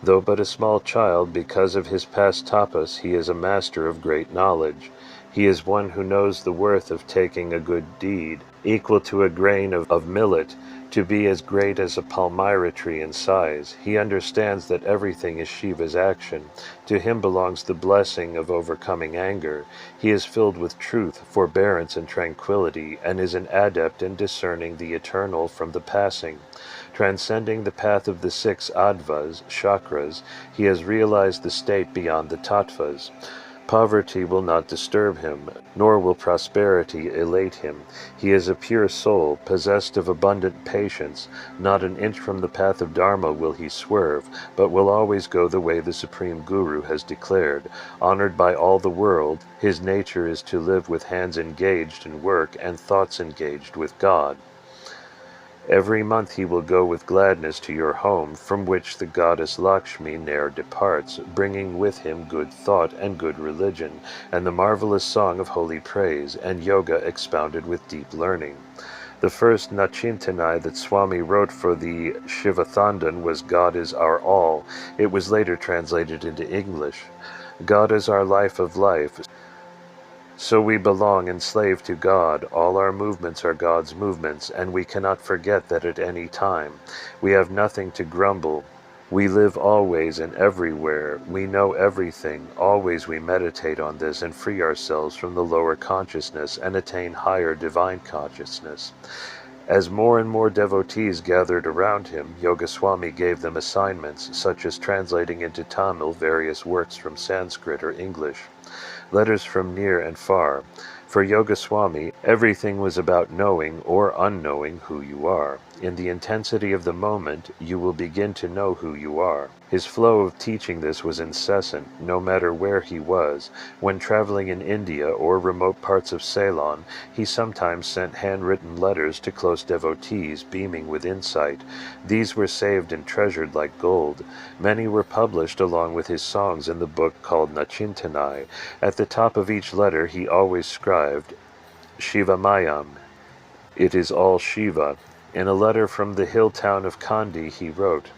Though but a small child, because of his past tapas, he is a master of great knowledge. He is one who knows the worth of taking a good deed, equal to a grain of millet, to be as great as a palmyra tree in size. He understands that everything is Shiva's action. To him belongs the blessing of overcoming anger. He is filled with truth, forbearance, and tranquility, and is an adept in discerning the eternal from the passing. Transcending the path of the 6 advas, chakras, he has realized the state beyond the tattvas. Poverty will not disturb him, nor will prosperity elate him. He is a pure soul, possessed of abundant patience. Not an inch from the path of Dharma will he swerve, but will always go the way the Supreme Guru has declared. Honored by all the world, his nature is to live with hands engaged in work and thoughts engaged with God. Every month he will go with gladness to your home, from which the goddess Lakshmi ne'er departs, bringing with him good thought and good religion, and the marvelous song of holy praise, and yoga expounded with deep learning. The first Nachintanai that Swami wrote for the Shivathandan was God is our all. It was later translated into English. God is our life of life. So we belong enslaved to God. All our movements are God's movements, and we cannot forget that at any time. We have nothing to grumble. We live always and everywhere. We know everything. Always we meditate on this and free ourselves from the lower consciousness and attain higher divine consciousness. As more and more devotees gathered around him, Yogaswami gave them assignments, such as translating into Tamil various works from Sanskrit or English, letters from near and far. For Yogaswami, everything was about knowing or unknowing who you are. In the intensity of the moment, you will begin to know who you are. His flow of teaching this was incessant, no matter where he was. When traveling in India or remote parts of Ceylon, he sometimes sent handwritten letters to close devotees, beaming with insight. These were saved and treasured like gold. Many were published along with his songs in the book called Nachintanai. At the top of each letter he always scribed, Shiva Mayam. It is all Shiva. In a letter from the hill town of Kandy he wrote,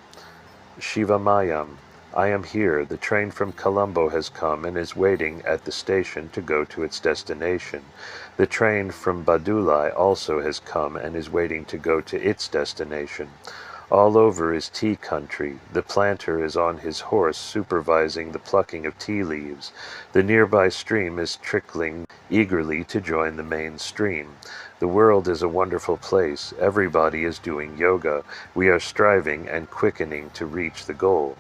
Shiva Mayam, I am here. The train from Colombo has come and is waiting at the station to go to its destination. The train from Badulai also has come and is waiting to go to its destination. All over is tea country. The planter is on his horse supervising the plucking of tea leaves. The nearby stream is trickling eagerly to join the main stream. The world is a wonderful place. Everybody is doing yoga. We are striving and quickening to reach the goal.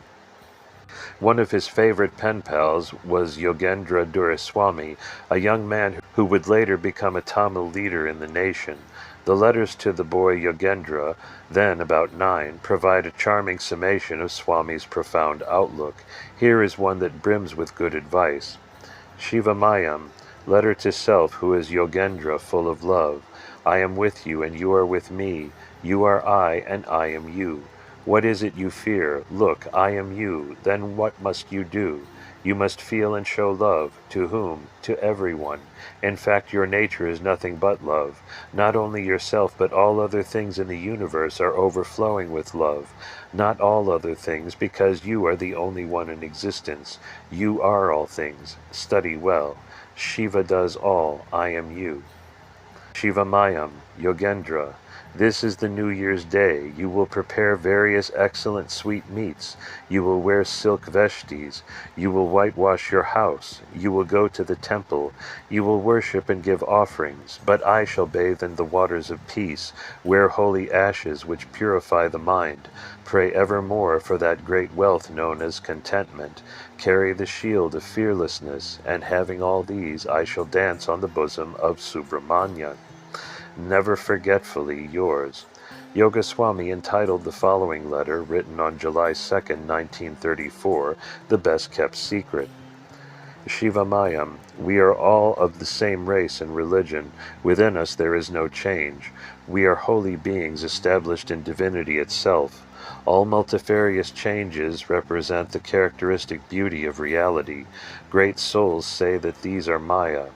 One of his favorite pen pals was Yogendra Duraswami, a young man who would later become a Tamil leader in the nation. The letters to the boy Yogendra, then about 9, provide a charming summation of Swami's profound outlook. Here is one that brims with good advice. Shiva Mayam, letter to self who is Yogendra full of love. I am with you and you are with me. You are I and I am you. What is it you fear? Look, I am you. Then what must you do? You must feel and show love. To whom? To everyone. In fact, your nature is nothing but love. Not only yourself, but all other things in the universe are overflowing with love. Not all other things, because you are the only one in existence. You are all things. Study well. Shiva does all. I am you. Shiva Mayam, Yogendra. This is the New Year's Day. You will prepare various excellent sweet meats. You will wear silk vesties. You will whitewash your house. You will go to the temple. You will worship and give offerings. But I shall bathe in the waters of peace, wear holy ashes which purify the mind, pray evermore for that great wealth known as contentment, carry the shield of fearlessness, and having all these I shall dance on the bosom of Subramanya. Never forgetfully yours. Yogaswami entitled the following letter, written on July 2, 1934, The Best Kept Secret. Shiva Mayam, we are all of the same race and religion. Within us there is no change. We are holy beings established in divinity itself. All multifarious changes represent the characteristic beauty of reality. Great souls say that these are Maya.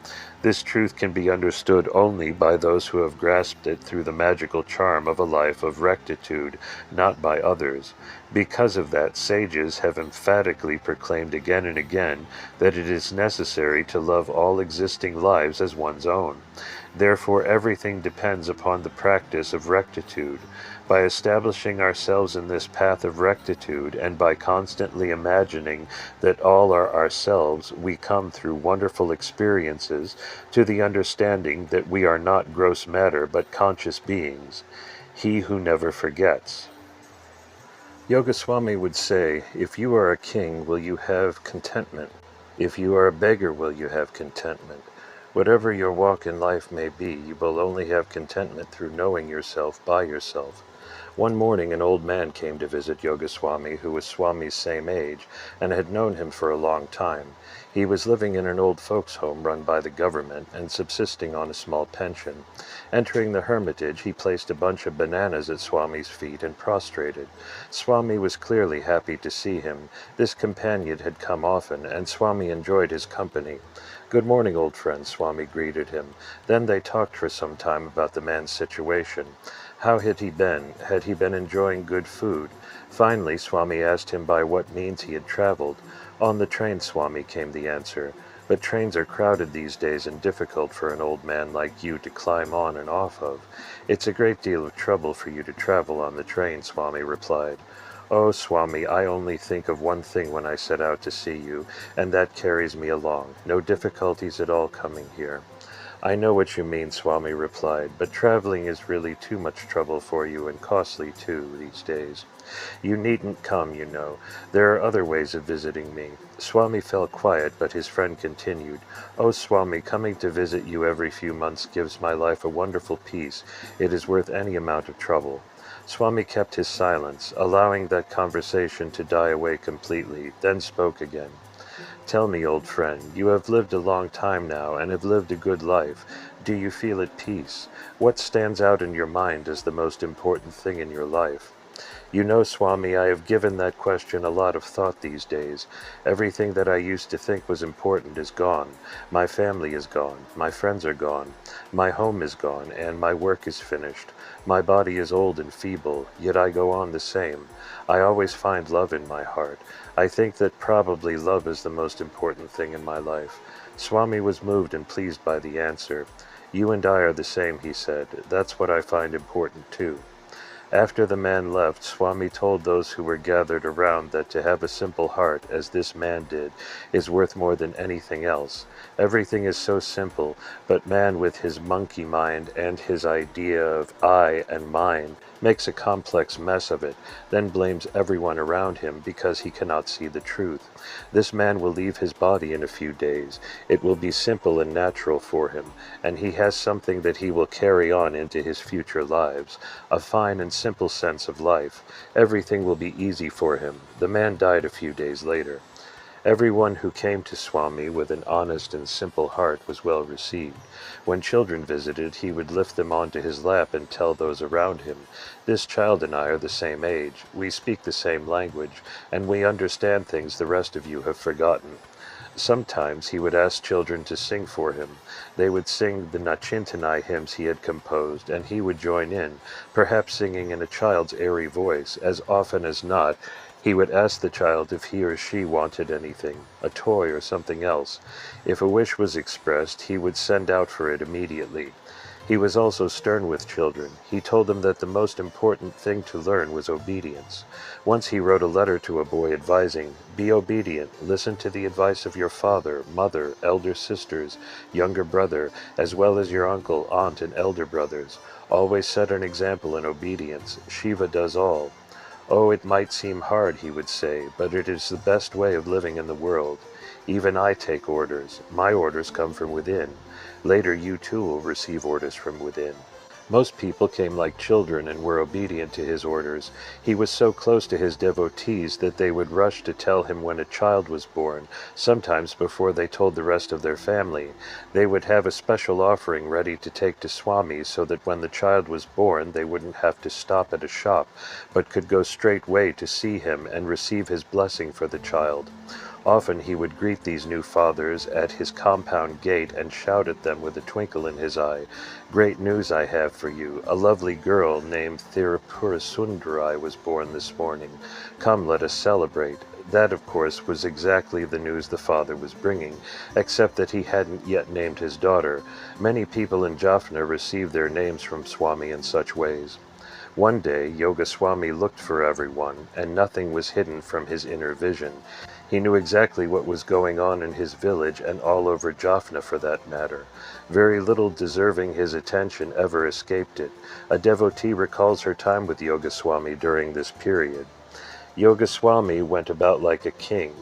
This truth can be understood only by those who have grasped it through the magical charm of a life of rectitude, not by others. Because of that, sages have emphatically proclaimed again and again that it is necessary to love all existing lives as one's own. Therefore, everything depends upon the practice of rectitude. By establishing ourselves in this path of rectitude, and by constantly imagining that all are ourselves, we come through wonderful experiences to the understanding that we are not gross matter but conscious beings. He who never forgets. Yogaswami would say, if you are a king, will you have contentment? If you are a beggar, will you have contentment? Whatever your walk in life may be, you will only have contentment through knowing yourself by yourself. One morning an old man came to visit Yogaswami, who was Swami's same age, and had known him for a long time. He was living in an old folks' home run by the government, and subsisting on a small pension. Entering the hermitage, he placed a bunch of bananas at Swami's feet and prostrated. Swami was clearly happy to see him. This companion had come often, and Swami enjoyed his company. "Good morning, old friend," Swami greeted him. Then they talked for some time about the man's situation. How had he been? Had he been enjoying good food? Finally, Swami asked him by what means he had traveled. "On the train, Swami," came the answer. "But trains are crowded these days and difficult for an old man like you to climb on and off of. It's a great deal of trouble for you to travel on the train," Swami replied. "Oh, Swami, I only think of one thing when I set out to see you, and that carries me along. No difficulties at all coming here." "I know what you mean," Swami replied, "but traveling is really too much trouble for you, and costly too, these days. You needn't come, you know. There are other ways of visiting me." Swami fell quiet, but his friend continued, "Oh, Swami, coming to visit you every few months gives my life a wonderful peace. It is worth any amount of trouble." Swami kept his silence, allowing that conversation to die away completely, then spoke again. "Tell me, old friend, you have lived a long time now, and have lived a good life. Do you feel at peace? What stands out in your mind as the most important thing in your life?" "You know, Swami, I have given that question a lot of thought these days. Everything that I used to think was important is gone. My family is gone. My friends are gone. My home is gone, and my work is finished. My body is old and feeble, yet I go on the same. I always find love in my heart. I think that probably love is the most important thing in my life." Swami was moved and pleased by the answer. "You and I are the same," he said. "That's what I find important too." After the man left, Swami told those who were gathered around that to have a simple heart, as this man did, is worth more than anything else. Everything is so simple, but man with his monkey mind and his idea of I and mine makes a complex mess of it, then blames everyone around him because he cannot see the truth. This man will leave his body in a few days. It will be simple and natural for him, and he has something that he will carry on into his future lives, a fine and simple sense of life. Everything will be easy for him. The man died a few days later. Everyone who came to Swami with an honest and simple heart was well received. When children visited, he would lift them onto his lap and tell those around him, "This child and I are the same age, we speak the same language, and we understand things the rest of you have forgotten." Sometimes he would ask children to sing for him. They would sing the Nachintanai hymns he had composed, and he would join in, perhaps singing in a child's airy voice. As often as not, he would ask the child if he or she wanted anything, a toy or something else. If a wish was expressed, he would send out for it immediately. He was also stern with children. He told them that the most important thing to learn was obedience. Once he wrote a letter to a boy advising, "Be obedient, listen to the advice of your father, mother, elder sisters, younger brother, as well as your uncle, aunt, and elder brothers. Always set an example in obedience. Shiva does all." "Oh, it might seem hard," he would say, "but it is the best way of living in the world. Even I take orders. My orders come from within. Later you too will receive orders from within." Most people came like children and were obedient to his orders. He was so close to his devotees that they would rush to tell him when a child was born, sometimes before they told the rest of their family. They would have a special offering ready to take to Swami so that when the child was born they wouldn't have to stop at a shop, but could go straightway to see him and receive his blessing for the child. Often he would greet these new fathers at his compound gate and shout at them with a twinkle in his eye, "Great news I have for you. A lovely girl named Thirupurasundarai was born this morning. Come, let us celebrate." That, of course, was exactly the news the father was bringing, except that he hadn't yet named his daughter. Many people in Jaffna received their names from Swami in such ways. One day, Yoga Swami looked for everyone, and nothing was hidden from his inner vision. He knew exactly what was going on in his village and all over Jaffna for that matter. Very little deserving his attention ever escaped it. A devotee recalls her time with Yoga Swami during this period. Yoga Swami went about like a king.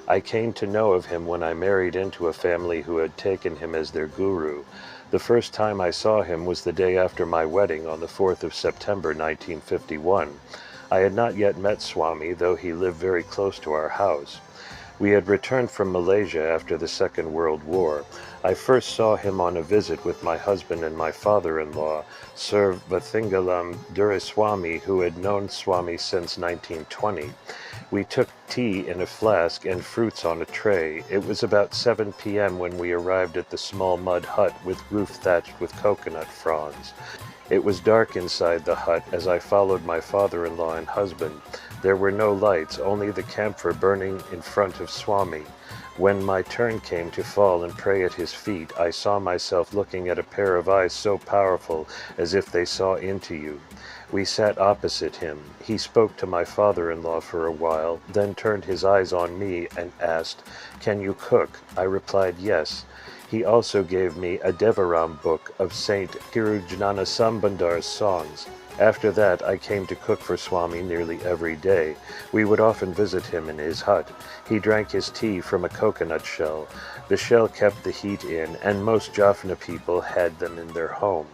I came to know of him when I married into a family who had taken him as their guru. The first time I saw him was the day after my wedding on the 4th of September 1951. I had not yet met Swami, though he lived very close to our house. We had returned from Malaysia after the Second World War. I first saw him on a visit with my husband and my father-in-law, Sir Vathingalam Duriswami, who had known Swami since 1920. We took tea in a flask and fruits on a tray. It was about 7 p.m. when we arrived at the small mud hut with roof thatched with coconut fronds. It was dark inside the hut as I followed my father-in-law and husband. There were no lights, only the camphor burning in front of Swami. When my turn came to fall and pray at his feet, I saw myself looking at a pair of eyes so powerful as if they saw into you. We sat opposite him. He spoke to my father-in-law for a while, then turned his eyes on me and asked, "Can you cook?" I replied yes. He also gave me a Devaram book of Saint Kirujnana Sambandhar's songs. After that, I came to cook for Swami nearly every day. We would often visit him in his hut. He drank his tea from a coconut shell. The shell kept the heat in, and most Jaffna people had them in their home.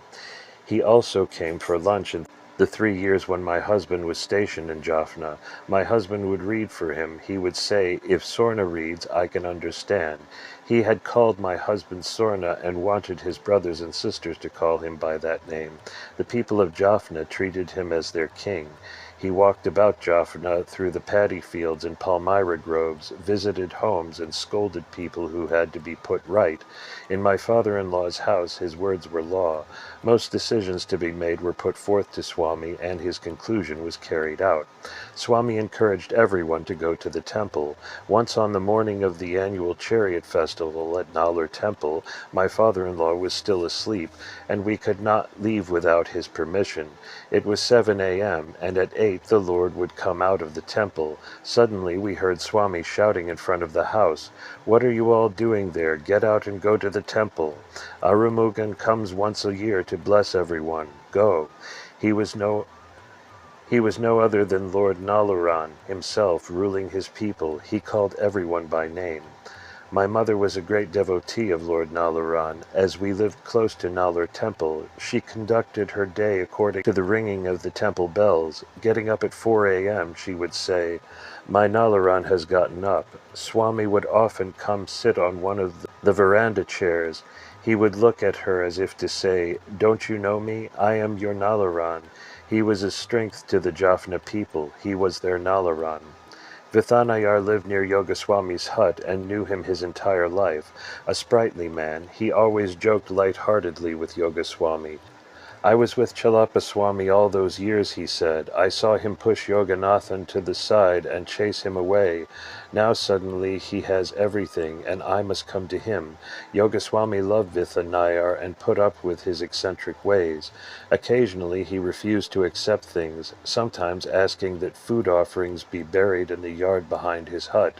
He also came for lunch in the 3 years when my husband was stationed in Jaffna. My husband would read for him. He would say, "If Sorna reads, I can understand." He had called my husband Sorna and wanted his brothers and sisters to call him by that name. The people of Jaffna treated him as their king. He walked about Jaffna through the paddy fields and palmyra groves, visited homes, and scolded people who had to be put right. In my father-in-law's house, his words were law. Most decisions to be made were put forth to Swami, and his conclusion was carried out. Swami encouraged everyone to go to the temple. Once on the morning of the annual chariot festival at Nalur Temple, my father-in-law was still asleep, and we could not leave without his permission. It was 7 a.m., and at 8 the Lord would come out of the temple. Suddenly we heard Swami shouting in front of the house, "What are you all doing there? Get out and go to the temple. Arumugan comes once a year to bless everyone. Go." He was no other than Lord Naluran himself, ruling his people. He called everyone by name. My mother was a great devotee of Lord Naluran. As we lived close to Nalur Temple, she conducted her day according to the ringing of the temple bells. Getting up at 4 a.m., she would say, "My Naluran has gotten up." Swami would often come sit on one of the veranda chairs. He would look at her as if to say, "Don't you know me? I am your Naluran." He was a strength to the Jaffna people. He was their Naluran. Vithanayar lived near Yoga Swami's hut and knew him his entire life. A sprightly man, he always joked light-heartedly with Yoga Swami. "I was with Chalapa Swami all those years," he said. "I saw him push Yoganathan to the side and chase him away. Now suddenly he has everything, and I must come to him." Yoga Swami loved Vithanayar and put up with his eccentric ways. Occasionally he refused to accept things, sometimes asking that food offerings be buried in the yard behind his hut.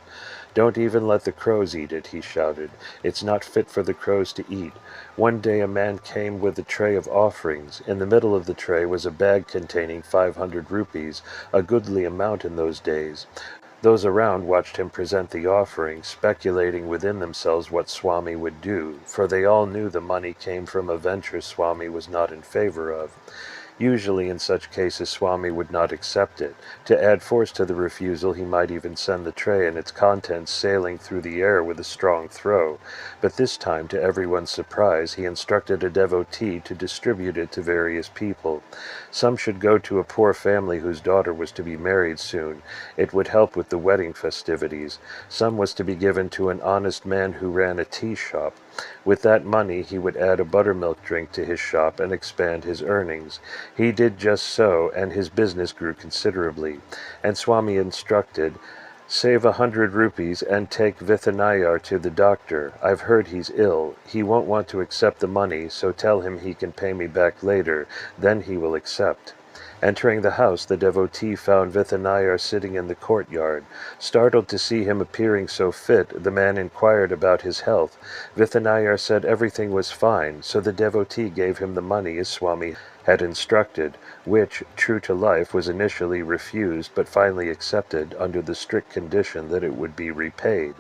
"Don't even let the crows eat it," he shouted. "It's not fit for the crows to eat." One day a man came with a tray of offerings. In the middle of the tray was a bag containing 500 rupees, a goodly amount in those days. Those around watched him present the offering, speculating within themselves what Swami would do, for they all knew the money came from a venture Swami was not in favor of. Usually in such cases Swami would not accept it. To add force to the refusal, he might even send the tray and its contents sailing through the air with a strong throw. But this time, to everyone's surprise, he instructed a devotee to distribute it to various people. Some should go to a poor family whose daughter was to be married soon. It would help with the wedding festivities. Some was to be given to an honest man who ran a tea shop. With that money he would add a buttermilk drink to his shop and expand his earnings. He did just so, and his business grew considerably. And Swami instructed, "Save 100 rupees and take Vithanayar to the doctor. I've heard he's ill. He won't want to accept the money, so tell him he can pay me back later. Then he will accept." Entering the house, the devotee found Vithanayar sitting in the courtyard. Startled to see him appearing so fit, the man inquired about his health. Vithanayar said everything was fine, so the devotee gave him the money as Swami had instructed, which, true to life, was initially refused but finally accepted under the strict condition that it would be repaid.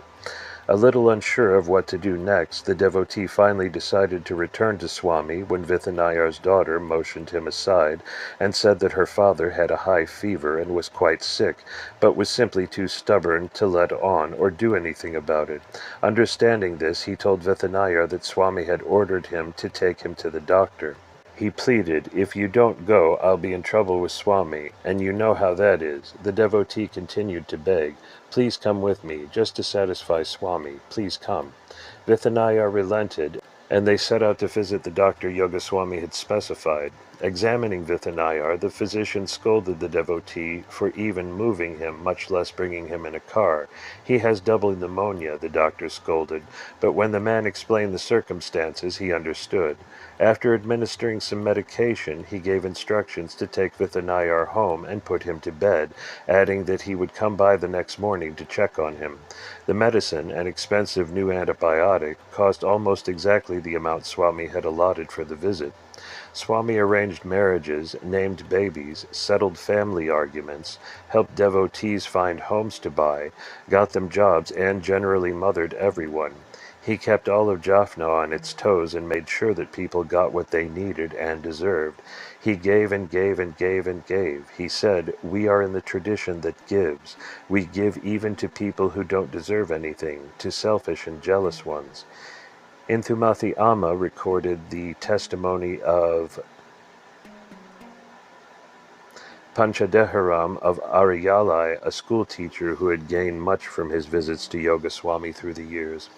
A little unsure of what to do next, the devotee finally decided to return to Swami when Vithanayar's daughter motioned him aside and said that her father had a high fever and was quite sick, but was simply too stubborn to let on or do anything about it. Understanding this, he told Vithanayar that Swami had ordered him to take him to the doctor. He pleaded, "If you don't go, I'll be in trouble with Swami, and you know how that is." The devotee continued to beg, "Please come with me, just to satisfy Swami. Please come." Vithanayar relented, and they set out to visit the doctor Yogaswami had specified. Examining Vithanayar, the physician scolded the devotee for even moving him, much less bringing him in a car. "He has double pneumonia," the doctor scolded, but when the man explained the circumstances, he understood. After administering some medication, he gave instructions to take Vithanayar home and put him to bed, adding that he would come by the next morning to check on him. The medicine, an expensive new antibiotic, cost almost exactly the amount Swami had allotted for the visit. Swami arranged marriages, named babies, settled family arguments, helped devotees find homes to buy, got them jobs, and generally mothered everyone. He kept all of Jaffna on its toes and made sure that people got what they needed and deserved. He gave and gave and gave and gave. He said, "We are in the tradition that gives. We give even to people who don't deserve anything, to selfish and jealous ones." Inthumathi Amma recorded the testimony of Panchadeharam of Ariyalai, a schoolteacher who had gained much from his visits to Yogaswami through the years.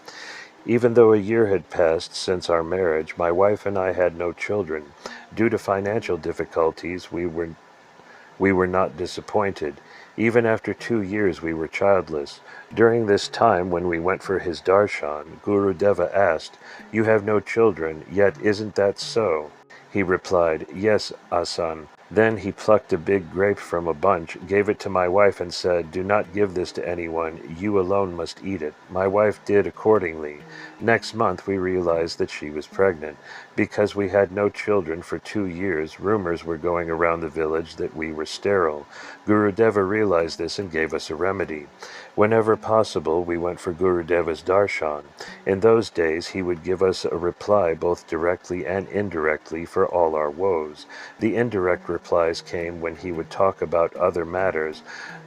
"Even though a year had passed since our marriage, my wife and I had no children. Due to financial difficulties, we were not disappointed. Even after 2 years we were childless. During this time, when we went for his darshan, Guru Deva asked, 'You have no children, yet isn't that so?' He replied, 'Yes, Asan.' Then he plucked a big grape from a bunch, gave it to my wife and said, 'Do not give this to anyone, you alone must eat it.' My wife did accordingly. Next month we realized that she was pregnant. Because we had no children for 2 years, rumors were going around the village that we were sterile. Gurudeva realized this and gave us a remedy. Whenever possible, we went for Gurudeva's darshan. In those days, he would give us a reply both directly and indirectly for all our woes. The indirect replies came when he would talk about other matters,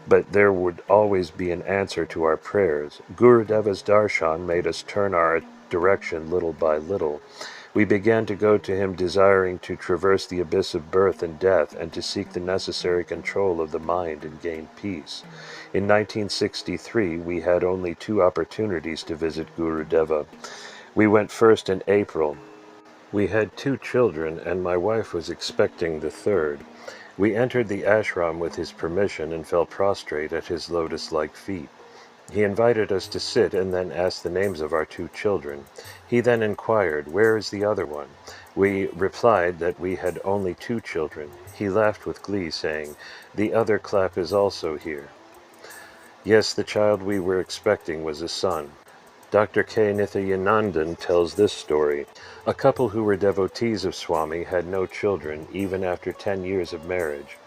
but there would always be an answer to our prayers. Gurudeva's darshan made us turn our direction little by little. We began to go to him desiring to traverse the abyss of birth and death and to seek the necessary control of the mind and gain peace. In 1963, we had only 2 opportunities to visit Gurudeva. We went first in April. We had 2 children, and my wife was expecting the 3rd. We entered the ashram with his permission and fell prostrate at his lotus-like feet. He invited us to sit and then asked the names of our 2 children. He then inquired, "Where is the other one?" We replied that we had only 2 children. He laughed with glee, saying, "The other clap is also here." Yes, the child we were expecting was a son. Dr. K. Nityanandan tells this story. A couple who were devotees of Swami had no children even after 10 years of marriage.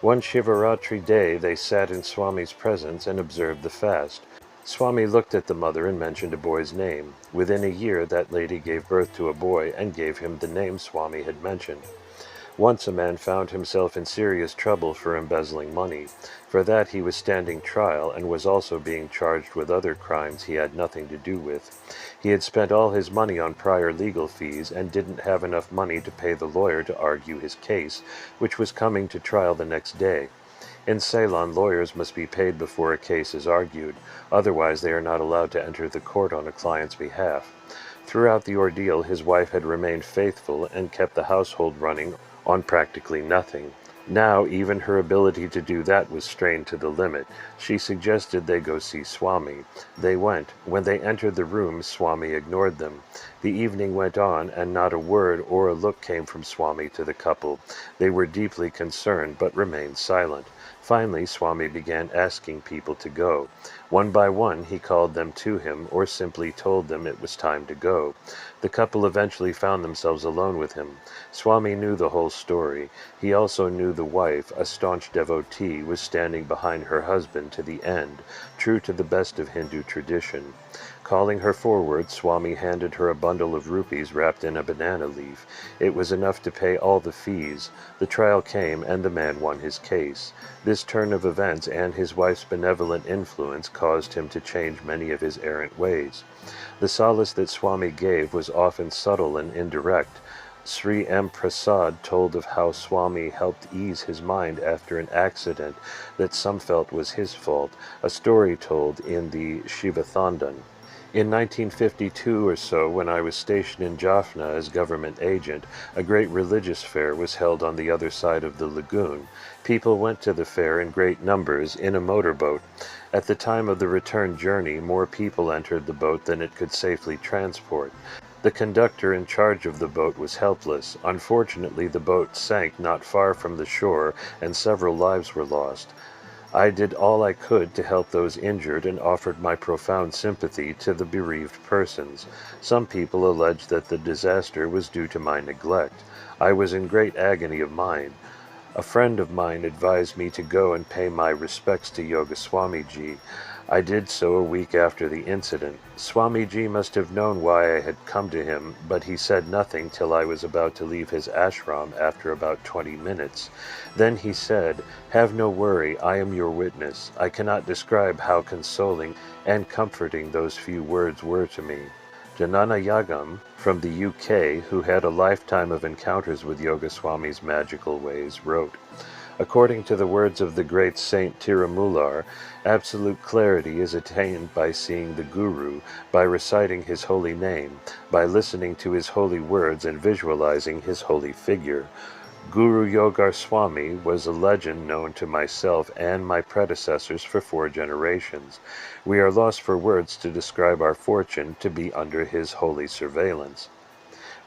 One Shivaratri day they sat in Swami's presence and observed the fast. Swami looked at the mother and mentioned a boy's name. Within a year that lady gave birth to a boy and gave him the name Swami had mentioned. Once a man found himself in serious trouble for embezzling money. For that he was standing trial and was also being charged with other crimes he had nothing to do with. He had spent all his money on prior legal fees and didn't have enough money to pay the lawyer to argue his case, which was coming to trial the next day. In Ceylon, lawyers must be paid before a case is argued, otherwise they are not allowed to enter the court on a client's behalf. Throughout the ordeal, his wife had remained faithful and kept the household running on practically nothing. Now, even her ability to do that was strained to the limit. She suggested they go see Swami. They went. When they entered the room, Swami ignored them. The evening went on, and not a word or a look came from Swami to the couple. They were deeply concerned, but remained silent. Finally, Swami began asking people to go. One by one, he called them to him, or simply told them it was time to go. The couple eventually found themselves alone with him. Swami knew the whole story. He also knew the wife, a staunch devotee, was standing behind her husband to the end, true to the best of Hindu tradition. Calling her forward, Swami handed her a bundle of rupees wrapped in a banana leaf. It was enough to pay all the fees. The trial came, and the man won his case. This turn of events and his wife's benevolent influence caused him to change many of his errant ways. The solace that Swami gave was often subtle and indirect. Sri M. Prasad told of how Swami helped ease his mind after an accident that some felt was his fault, a story told in the Shivathandan. In 1952 or so, when I was stationed in Jaffna as government agent, a great religious fair was held on the other side of the lagoon. People went to the fair in great numbers in a motorboat. At the time of the return journey, more people entered the boat than it could safely transport. The conductor in charge of the boat was helpless. Unfortunately, the boat sank not far from the shore, and several lives were lost. I did all I could to help those injured and offered my profound sympathy to the bereaved persons. Some people alleged that the disaster was due to my neglect. I was in great agony of mind. A friend of mine advised me to go and pay my respects to Yoga Swamiji. I did so a week after the incident. Swamiji must have known why I had come to him, but he said nothing till I was about to leave his ashram after about 20 minutes. Then he said, "Have no worry, I am your witness." I cannot describe how consoling and comforting those few words were to me. Janana Yagam, from the UK, who had a lifetime of encounters with Yoga Swami's magical ways, wrote, "According to the words of the great Saint Tirumalur, absolute clarity is attained by seeing the Guru, by reciting his holy name, by listening to his holy words and visualizing his holy figure. Guru Yogar Swami was a legend known to myself and my predecessors for 4 generations. We are lost for words to describe our fortune to be under his holy surveillance."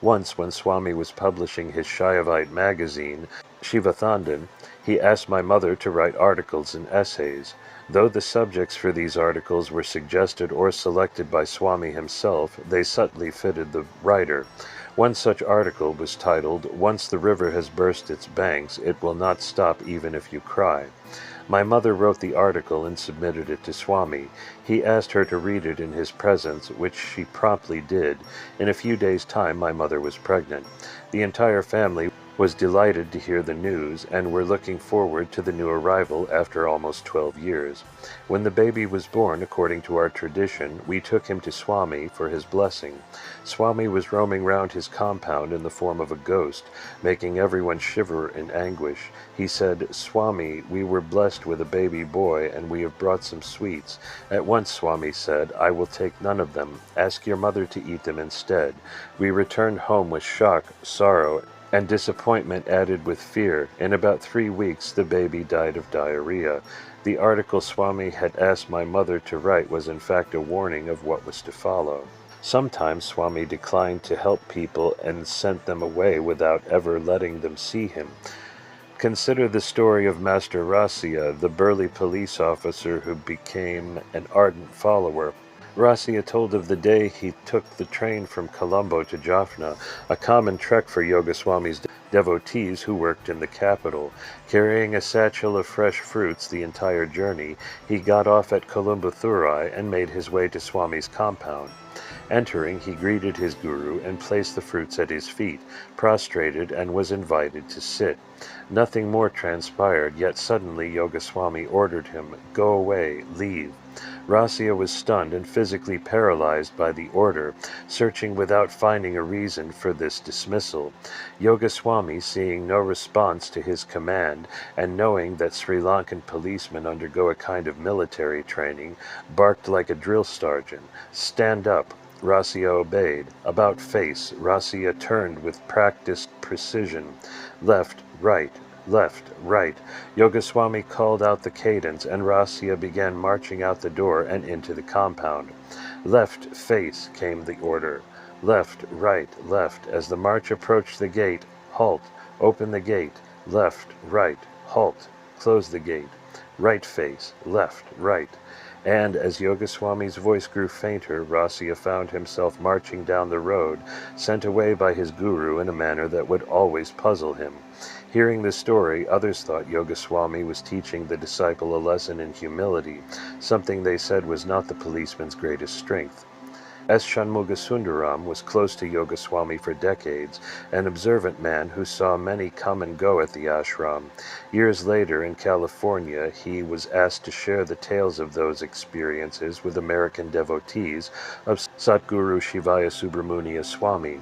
Once, when Swami was publishing his Shaivite magazine, Shivathandan, he asked my mother to write articles and essays. Though the subjects for these articles were suggested or selected by Swami himself, they subtly fitted the writer. One such article was titled, "Once the river has burst its banks, it will not stop even if you cry." My mother wrote the article and submitted it to Swami. He asked her to read it in his presence, which she promptly did. In a few days' time, my mother was pregnant. The entire family was delighted to hear the news, and were looking forward to the new arrival after almost 12 years. When the baby was born, according to our tradition, we took him to Swami for his blessing. Swami was roaming round his compound in the form of a ghost, making everyone shiver in anguish. He said, "Swami, we were blessed with a baby boy, and we have brought some sweets." At once Swami said, "I will take none of them. Ask your mother to eat them instead." We returned home with shock, sorrow, and disappointment added with fear. In about 3 weeks, the baby died of diarrhea. The article Swami had asked my mother to write was in fact a warning of what was to follow. Sometimes Swami declined to help people and sent them away without ever letting them see him. Consider the story of Master Rasia, the burly police officer who became an ardent follower. Rasia told of the day he took the train from Colombo to Jaffna, a common trek for Yogaswami's devotees who worked in the capital. Carrying a satchel of fresh fruits the entire journey, he got off at Kolumbathurai and made his way to Swami's compound. Entering, he greeted his guru and placed the fruits at his feet, prostrated, and was invited to sit. Nothing more transpired, yet suddenly Yogaswami ordered him, "Go away, leave." Rasia was stunned and physically paralyzed by the order, searching without finding a reason for this dismissal. Yogaswami, seeing no response to his command, and knowing that Sri Lankan policemen undergo a kind of military training, barked like a drill sergeant, "Stand up." Rasia obeyed. About face, Rasia turned with practiced precision. Left, right, left, right. Yogaswami called out the cadence, and Rasia began marching out the door and into the compound. "Left, face," came the order. "Left, right, left." As the march approached the gate, "Halt, open the gate." "Left, right, halt, close the gate." "Right face, left, right." And as Yogaswami's voice grew fainter, Rasia found himself marching down the road, sent away by his guru in a manner that would always puzzle him. Hearing the story, others thought Yogaswami was teaching the disciple a lesson in humility, something they said was not the policeman's greatest strength. S. Shanmugasundaram was close to Yogaswami for decades, an observant man who saw many come and go at the ashram. Years later, in California, he was asked to share the tales of those experiences with American devotees of Satguru Shivaya Subramania Swami.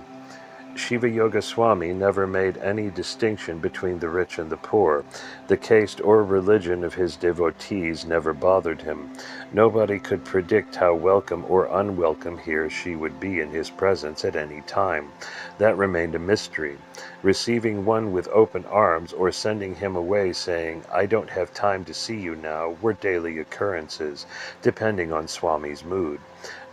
Shiva Yoga Swami never made any distinction between the rich and the poor. The caste or religion of his devotees never bothered him. Nobody could predict how welcome or unwelcome he or she would be in his presence at any time. That remained a mystery. Receiving one with open arms or sending him away saying, "I don't have time to see you now," were daily occurrences, depending on Swami's mood.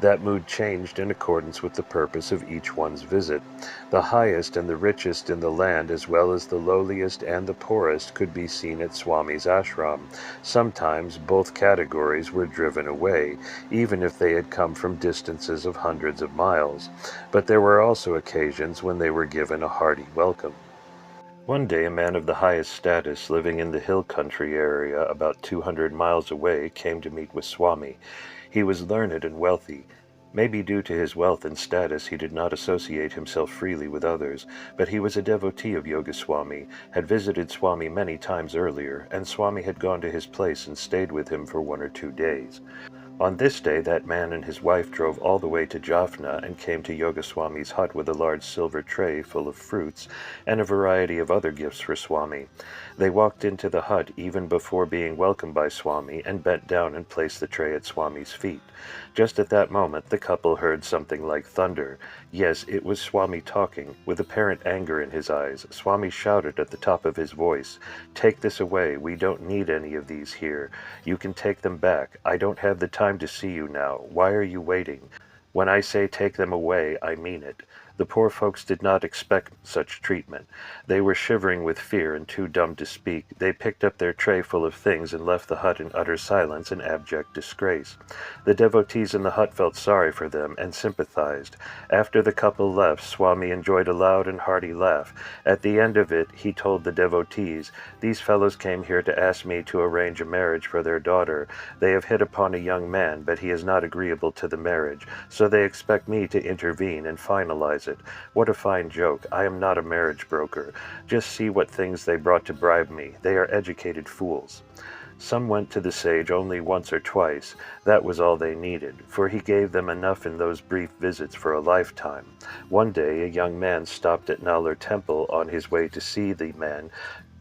That mood changed in accordance with the purpose of each one's visit. The highest and the richest in the land, as well as the lowliest and the poorest, could be seen at Swami's ashram. Sometimes both categories were driven away, even if they had come from distances of hundreds of miles. But there were also occasions when they were given a hearty welcome. One day a man of the highest status living in the hill country area about 200 miles away came to meet with Swami. He was learned and wealthy. Maybe due to his wealth and status he did not associate himself freely with others, but he was a devotee of Yogaswami, had visited Swami many times earlier, and Swami had gone to his place and stayed with him for 1 or 2 days. On this day that man and his wife drove all the way to Jaffna and came to Yogaswami's hut with a large silver tray full of fruits and a variety of other gifts for Swami. They walked into the hut even before being welcomed by Swami and bent down and placed the tray at Swami's feet. Just at that moment the couple heard something like thunder. Yes, it was Swami talking, with apparent anger in his eyes. Swami shouted at the top of his voice, "Take this away, we don't need any of these here. You can take them back. I don't have the time to see you now. Why are you waiting? When I say take them away, I mean it." The poor folks did not expect such treatment. They were shivering with fear and too dumb to speak. They picked up their tray full of things and left the hut in utter silence and abject disgrace. The devotees in the hut felt sorry for them and sympathized. After the couple left, Swami enjoyed a loud and hearty laugh. At the end of it, he told the devotees, "These fellows came here to ask me to arrange a marriage for their daughter. They have hit upon a young man, but he is not agreeable to the marriage, so they expect me to intervene and finalize it. What a fine joke. I am not a marriage broker. Just see what things they brought to bribe me. They are educated fools." Some went to the sage only once or twice. That was all they needed, for he gave them enough in those brief visits for a lifetime. One day a young man stopped at Nalur Temple on his way to see the man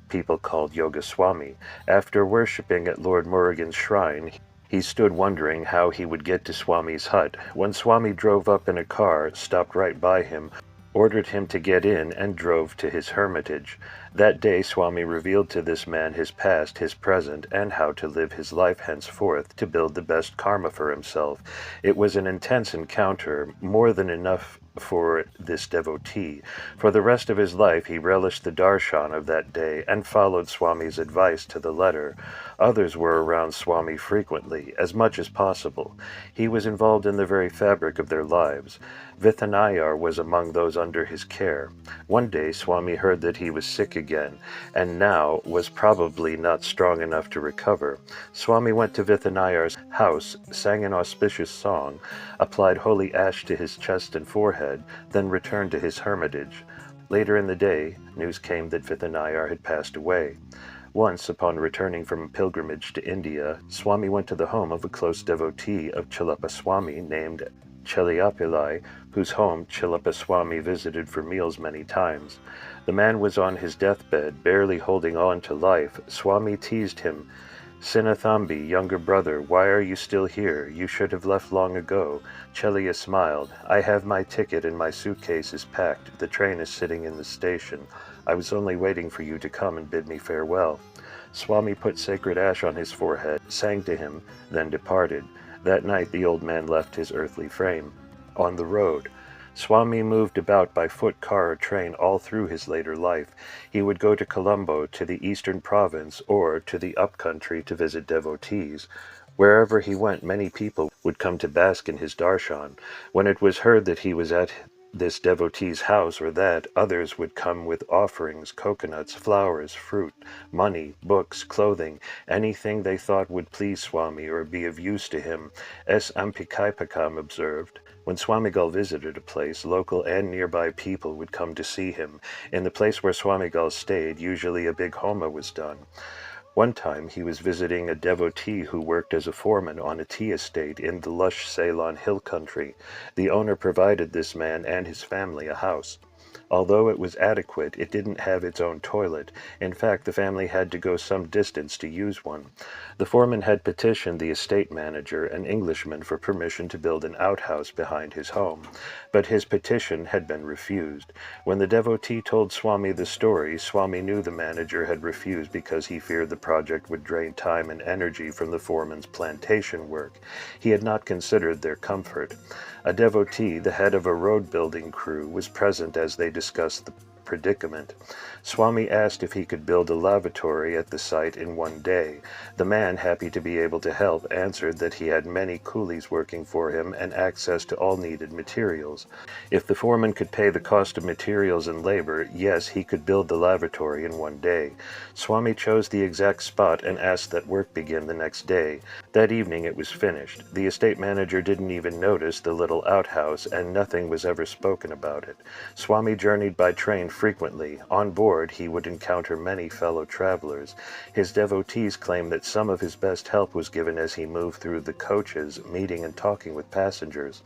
people called Yogaswami. After worshipping at Lord Murugan's shrine, he stood wondering how he would get to Swami's hut, when Swami drove up in a car, stopped right by him, ordered him to get in, and drove to his hermitage. That day Swami revealed to this man his past, his present, and how to live his life henceforth to build the best karma for himself. It was an intense encounter, more than enough for this devotee. For the rest of his life he relished the darshan of that day and followed Swami's advice to the letter. Others were around Swami frequently, as much as possible. He was involved in the very fabric of their lives. Vithanayar was among those under his care. One day Swami heard that he was sick again, and now was probably not strong enough to recover. Swami went to Vithanayar's house, sang an auspicious song, applied holy ash to his chest and forehead, then returned to his hermitage. Later in the day, news came that Vithanayar had passed away. Once, upon returning from a pilgrimage to India, Swami went to the home of a close devotee of Chillappa Swami named Cheliapillai, whose home Chillappa Swami visited for meals many times. The man was on his deathbed, barely holding on to life. Swami teased him. "Sinathambi, younger brother, why are you still here? You should have left long ago." Chelia smiled. "I have my ticket and my suitcase is packed. The train is sitting in the station. I was only waiting for you to come and bid me farewell." Swami put sacred ash on his forehead, sang to him, then departed. That night the old man left his earthly frame. On the road, Swami moved about by foot, car, or train all through his later life. He would go to Colombo, to the eastern province, or to the upcountry to visit devotees. Wherever he went, many people would come to bask in his darshan. When it was heard that he was at this devotee's house or that, others would come with offerings, coconuts, flowers, fruit, money, books, clothing, anything they thought would please Swami or be of use to him. S. Ampikaipakam observed, when Swamigal visited a place, local and nearby people would come to see him. In the place where Swamigal stayed, usually a big homa was done. One time he was visiting a devotee who worked as a foreman on a tea estate in the lush Ceylon hill country. The owner provided this man and his family a house. Although it was adequate, it didn't have its own toilet. In fact, the family had to go some distance to use one. The foreman had petitioned the estate manager, an Englishman, for permission to build an outhouse behind his home, but his petition had been refused. When the devotee told Swami the story, Swami knew the manager had refused because he feared the project would drain time and energy from the foreman's plantation work. He had not considered their comfort. A devotee, the head of a road-building crew, was present as they discussed the predicament. Swami asked if he could build a lavatory at the site in one day. The man, happy to be able to help, answered that he had many coolies working for him and access to all needed materials. If the foreman could pay the cost of materials and labor, yes, he could build the lavatory in one day. Swami chose the exact spot and asked that work begin the next day. That evening it was finished. The estate manager didn't even notice the little outhouse, and nothing was ever spoken about it. Swami journeyed by train frequently. On board, he would encounter many fellow travelers. His devotees claim that some of his best help was given as he moved through the coaches, meeting and talking with passengers.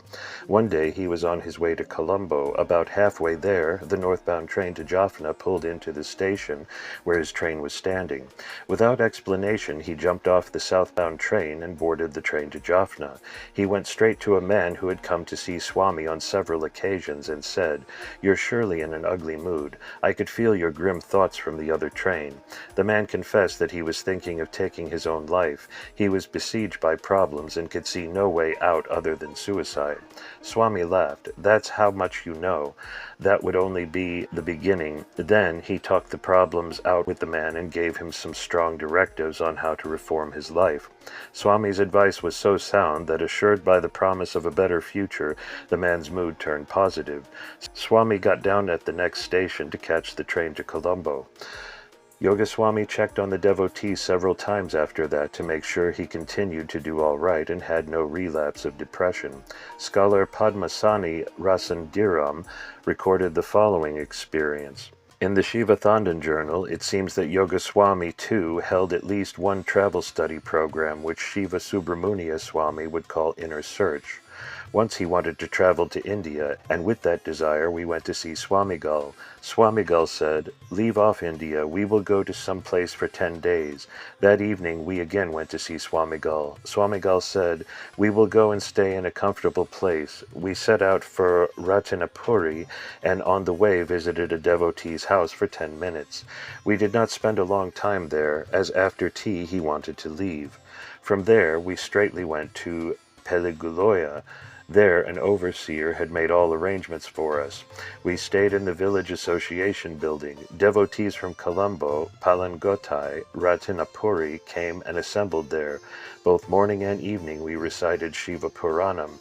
One day he was on his way to Colombo. About halfway there, the northbound train to Jaffna pulled into the station where his train was standing. Without explanation, he jumped off the southbound train and boarded the train to Jaffna. He went straight to a man who had come to see Swami on several occasions and said, "You're surely in an ugly mood. I could feel your grim thoughts from the other train." The man confessed that he was thinking of taking his own life. He was besieged by problems and could see no way out other than suicide. Swami laughed. "That's how much you know. That would only be the beginning." Then he talked the problems out with the man and gave him some strong directives on how to reform his life. Swami's advice was so sound that, assured by the promise of a better future, the man's mood turned positive. Swami got down at the next station to catch the train to Colombo. Yogaswami checked on the devotee several times after that to make sure he continued to do all right and had no relapse of depression. Scholar Padmasani Rasandiram recorded the following experience. In the Shiva Thandan journal, it seems that Yogaswami too held at least one travel study program which Shiva Subramuniya Swami would call Inner Search. Once he wanted to travel to India, and with that desire we went to see Swamigal. Swamigal said, "Leave off India, we will go to some place for 10 days. That evening we again went to see Swamigal. Swamigal said, "We will go and stay in a comfortable place." We set out for Ratanapuri, and on the way visited a devotee's house for 10 minutes. We did not spend a long time there, as after tea he wanted to leave. From there we straightly went to Peliguloya. There, an overseer had made all arrangements for us. We stayed in the village association building. Devotees from Colombo, Palangotai, Ratinapuri came and assembled there. Both morning and evening we recited Shiva Puranam,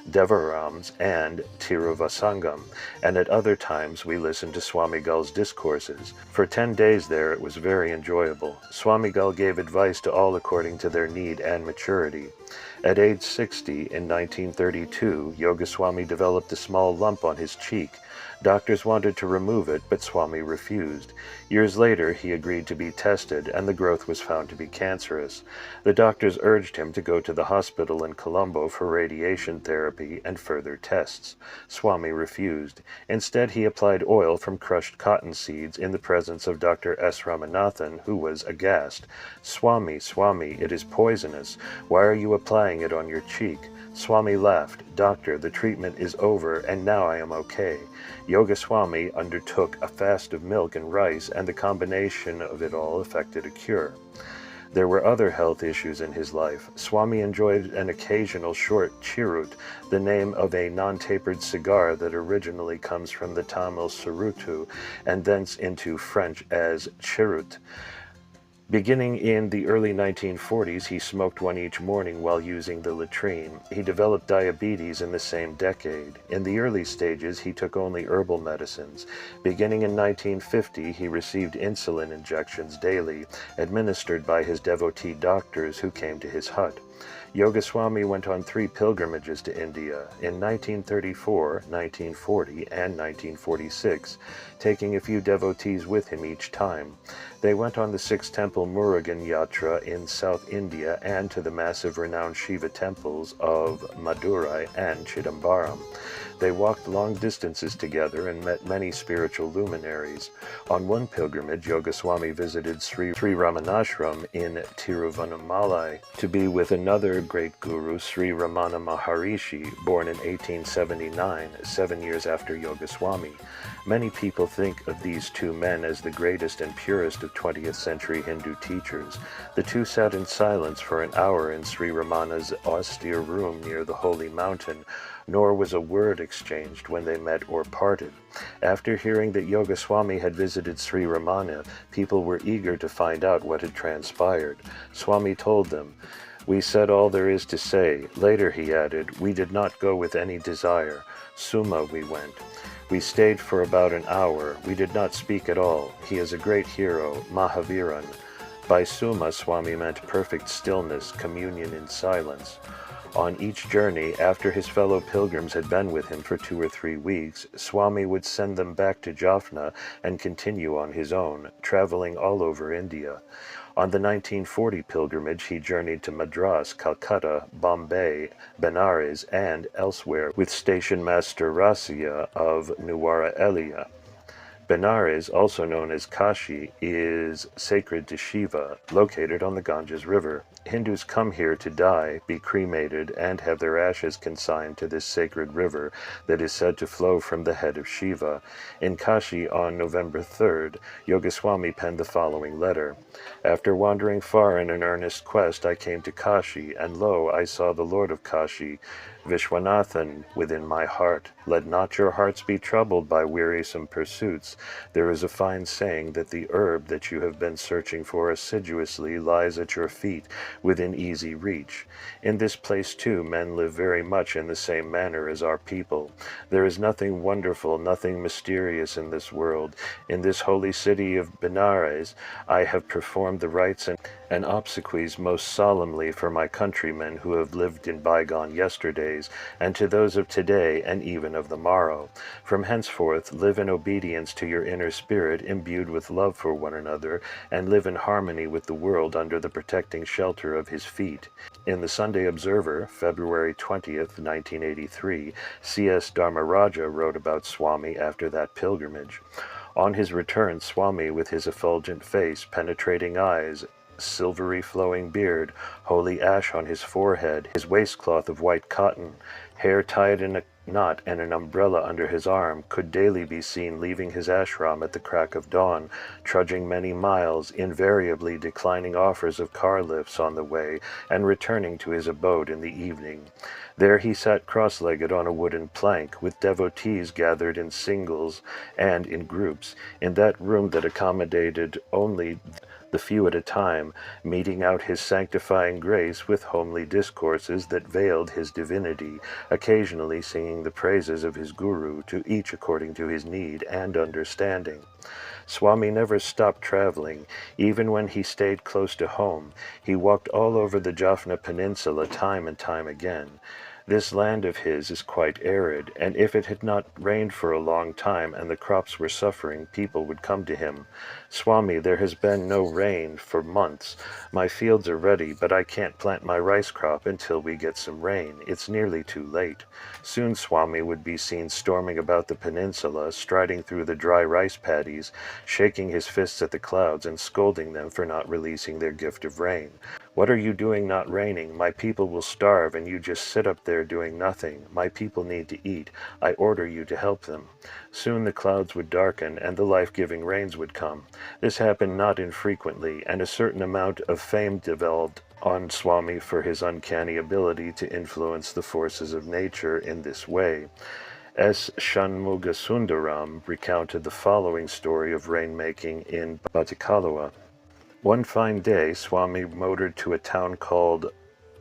Devarams, and Tiruvasangam, and at other times we listened to Swamigal's discourses. For 10 days there it was very enjoyable. Swamigal gave advice to all according to their need and maturity. At age 60, in 1932, Yogaswami developed a small lump on his cheek. Doctors wanted to remove it, but Swami refused. Years later, he agreed to be tested, and the growth was found to be cancerous. The doctors urged him to go to the hospital in Colombo for radiation therapy and further tests. Swami refused. Instead, he applied oil from crushed cotton seeds in the presence of Dr. S. Ramanathan, who was aghast. "Swami, Swami, it is poisonous. Why are you applying it on your cheek?" Swami laughed. "Doctor, the treatment is over, and now I am okay." Yogaswami undertook a fast of milk and rice, and the combination of it all effected a cure. There were other health issues in his life. Swami enjoyed an occasional short chirut, the name of a non-tapered cigar that originally comes from the Tamil sarutu, and thence into French as chirut. Beginning in the early 1940s, he smoked one each morning while using the latrine. He developed diabetes in the same decade. In the early stages, he took only herbal medicines. Beginning in 1950, he received insulin injections daily, administered by his devotee doctors who came to his hut. Yogaswami went on 3 pilgrimages to India in 1934, 1940, and 1946, taking a few devotees with him each time. They went on the 6-temple Murugan Yatra in South India and to the massive renowned Shiva temples of Madurai and Chidambaram. They walked long distances together and met many spiritual luminaries. On one pilgrimage, Yogaswami visited Sri Ramanashram in Tiruvannamalai to be with another great guru, Sri Ramana Maharishi, born in 1879, 7 years after Yogaswami. Many people think of these two men as the greatest and purest of 20th century Hindu teachers. The two sat in silence for an hour in Sri Ramana's austere room near the holy mountain, nor was a word exchanged when they met or parted. After hearing that Yogaswami had visited Sri Ramana, people were eager to find out what had transpired. Swami told them, "We said all there is to say. Later," he added, "we did not go with any desire. Suma we went. We stayed for about an hour. We did not speak at all. He is a great hero, Mahaviran." By Suma, Swami meant perfect stillness, communion in silence. On each journey, after his fellow pilgrims had been with him for 2 or 3 weeks, Swami would send them back to Jaffna and continue on his own, traveling all over India. On the 1940 pilgrimage, he journeyed to Madras, Calcutta, Bombay, Benares, and elsewhere with Station Master Rasia of Nuwara Eliya. Benares, also known as Kashi, is sacred to Shiva, located on the Ganges River. Hindus come here to die, be cremated, and have their ashes consigned to this sacred river that is said to flow from the head of Shiva. In Kashi on November 3rd, Yogaswami penned the following letter. "After wandering far in an earnest quest, I came to Kashi, and lo, I saw the Lord of Kashi, Vishwanathan, within my heart. Let not your hearts be troubled by wearisome pursuits. There is a fine saying that the herb that you have been searching for assiduously lies at your feet, within easy reach. In this place, too, men live very much in the same manner as our people. There is nothing wonderful, nothing mysterious in this world. In this holy city of Benares, I have performed the rites and obsequies most solemnly for my countrymen who have lived in bygone yesterdays, and to those of today and even of the morrow. From henceforth, live in obedience to your inner spirit, imbued with love for one another, and live in harmony with the world under the protecting shelter of his feet." In the Sunday Observer, February 20th, 1983, C.S. Dharmaraja wrote about Swami after that pilgrimage. On his return, Swami, with his effulgent face, penetrating eyes, silvery flowing beard, holy ash on his forehead, his waistcloth of white cotton, hair tied in a not and an umbrella under his arm, could daily be seen leaving his ashram at the crack of dawn, trudging many miles, invariably declining offers of car lifts on the way, and returning to his abode in the evening. There he sat cross-legged on a wooden plank, with devotees gathered in singles and in groups, in that room that accommodated only the few at a time, meting out his sanctifying grace with homely discourses that veiled his divinity, occasionally singing the praises of his guru, to each according to his need and understanding. Swami never stopped traveling, even when he stayed close to home. He walked all over the Jaffna Peninsula time and time again. This land of his is quite arid, and if it had not rained for a long time and the crops were suffering, people would come to him. Swami, there has been no rain for months. My fields are ready, but I can't plant my rice crop until we get some rain. It's nearly too late. Soon Swami would be seen storming about the peninsula, striding through the dry rice paddies, shaking his fists at the clouds and scolding them for not releasing their gift of rain. What are you doing not raining? My people will starve, and you just sit up there doing nothing. My people need to eat. I order you to help them. Soon the clouds would darken, and the life-giving rains would come. This happened not infrequently, and a certain amount of fame developed on Swami for his uncanny ability to influence the forces of nature in this way. S. Shanmugasundaram recounted the following story of rainmaking in Batticaloa. One fine day, Swami motored to a town called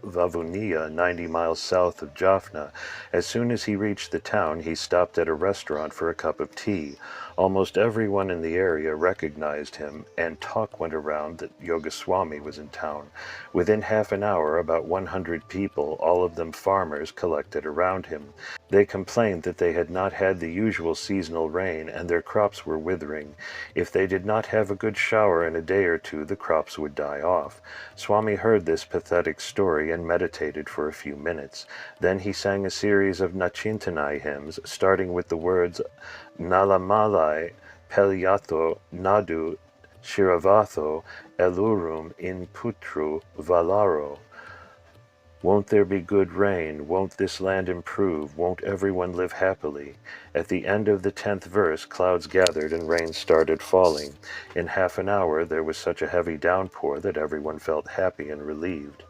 Vavuniya, 90 miles south of Jaffna. As soon as he reached the town, he stopped at a restaurant for a cup of tea. Almost everyone in the area recognized him, and talk went around that Yogaswami was in town. Within half an hour, about 100 people, all of them farmers, collected around him. They complained that they had not had the usual seasonal rain, and their crops were withering. If they did not have a good shower in a day or two, the crops would die off. Swami heard this pathetic story and meditated for a few minutes. Then he sang a series of Nachintanai hymns, starting with the words Nalamalai Pelyato Nadu Shiravatho Elurum in Putru Valaro. Won't there be good rain? Won't this land improve? Won't everyone live happily? At the end of the 10th verse, clouds gathered and rain started falling. In half an hour, there was such a heavy downpour that everyone felt happy and relieved.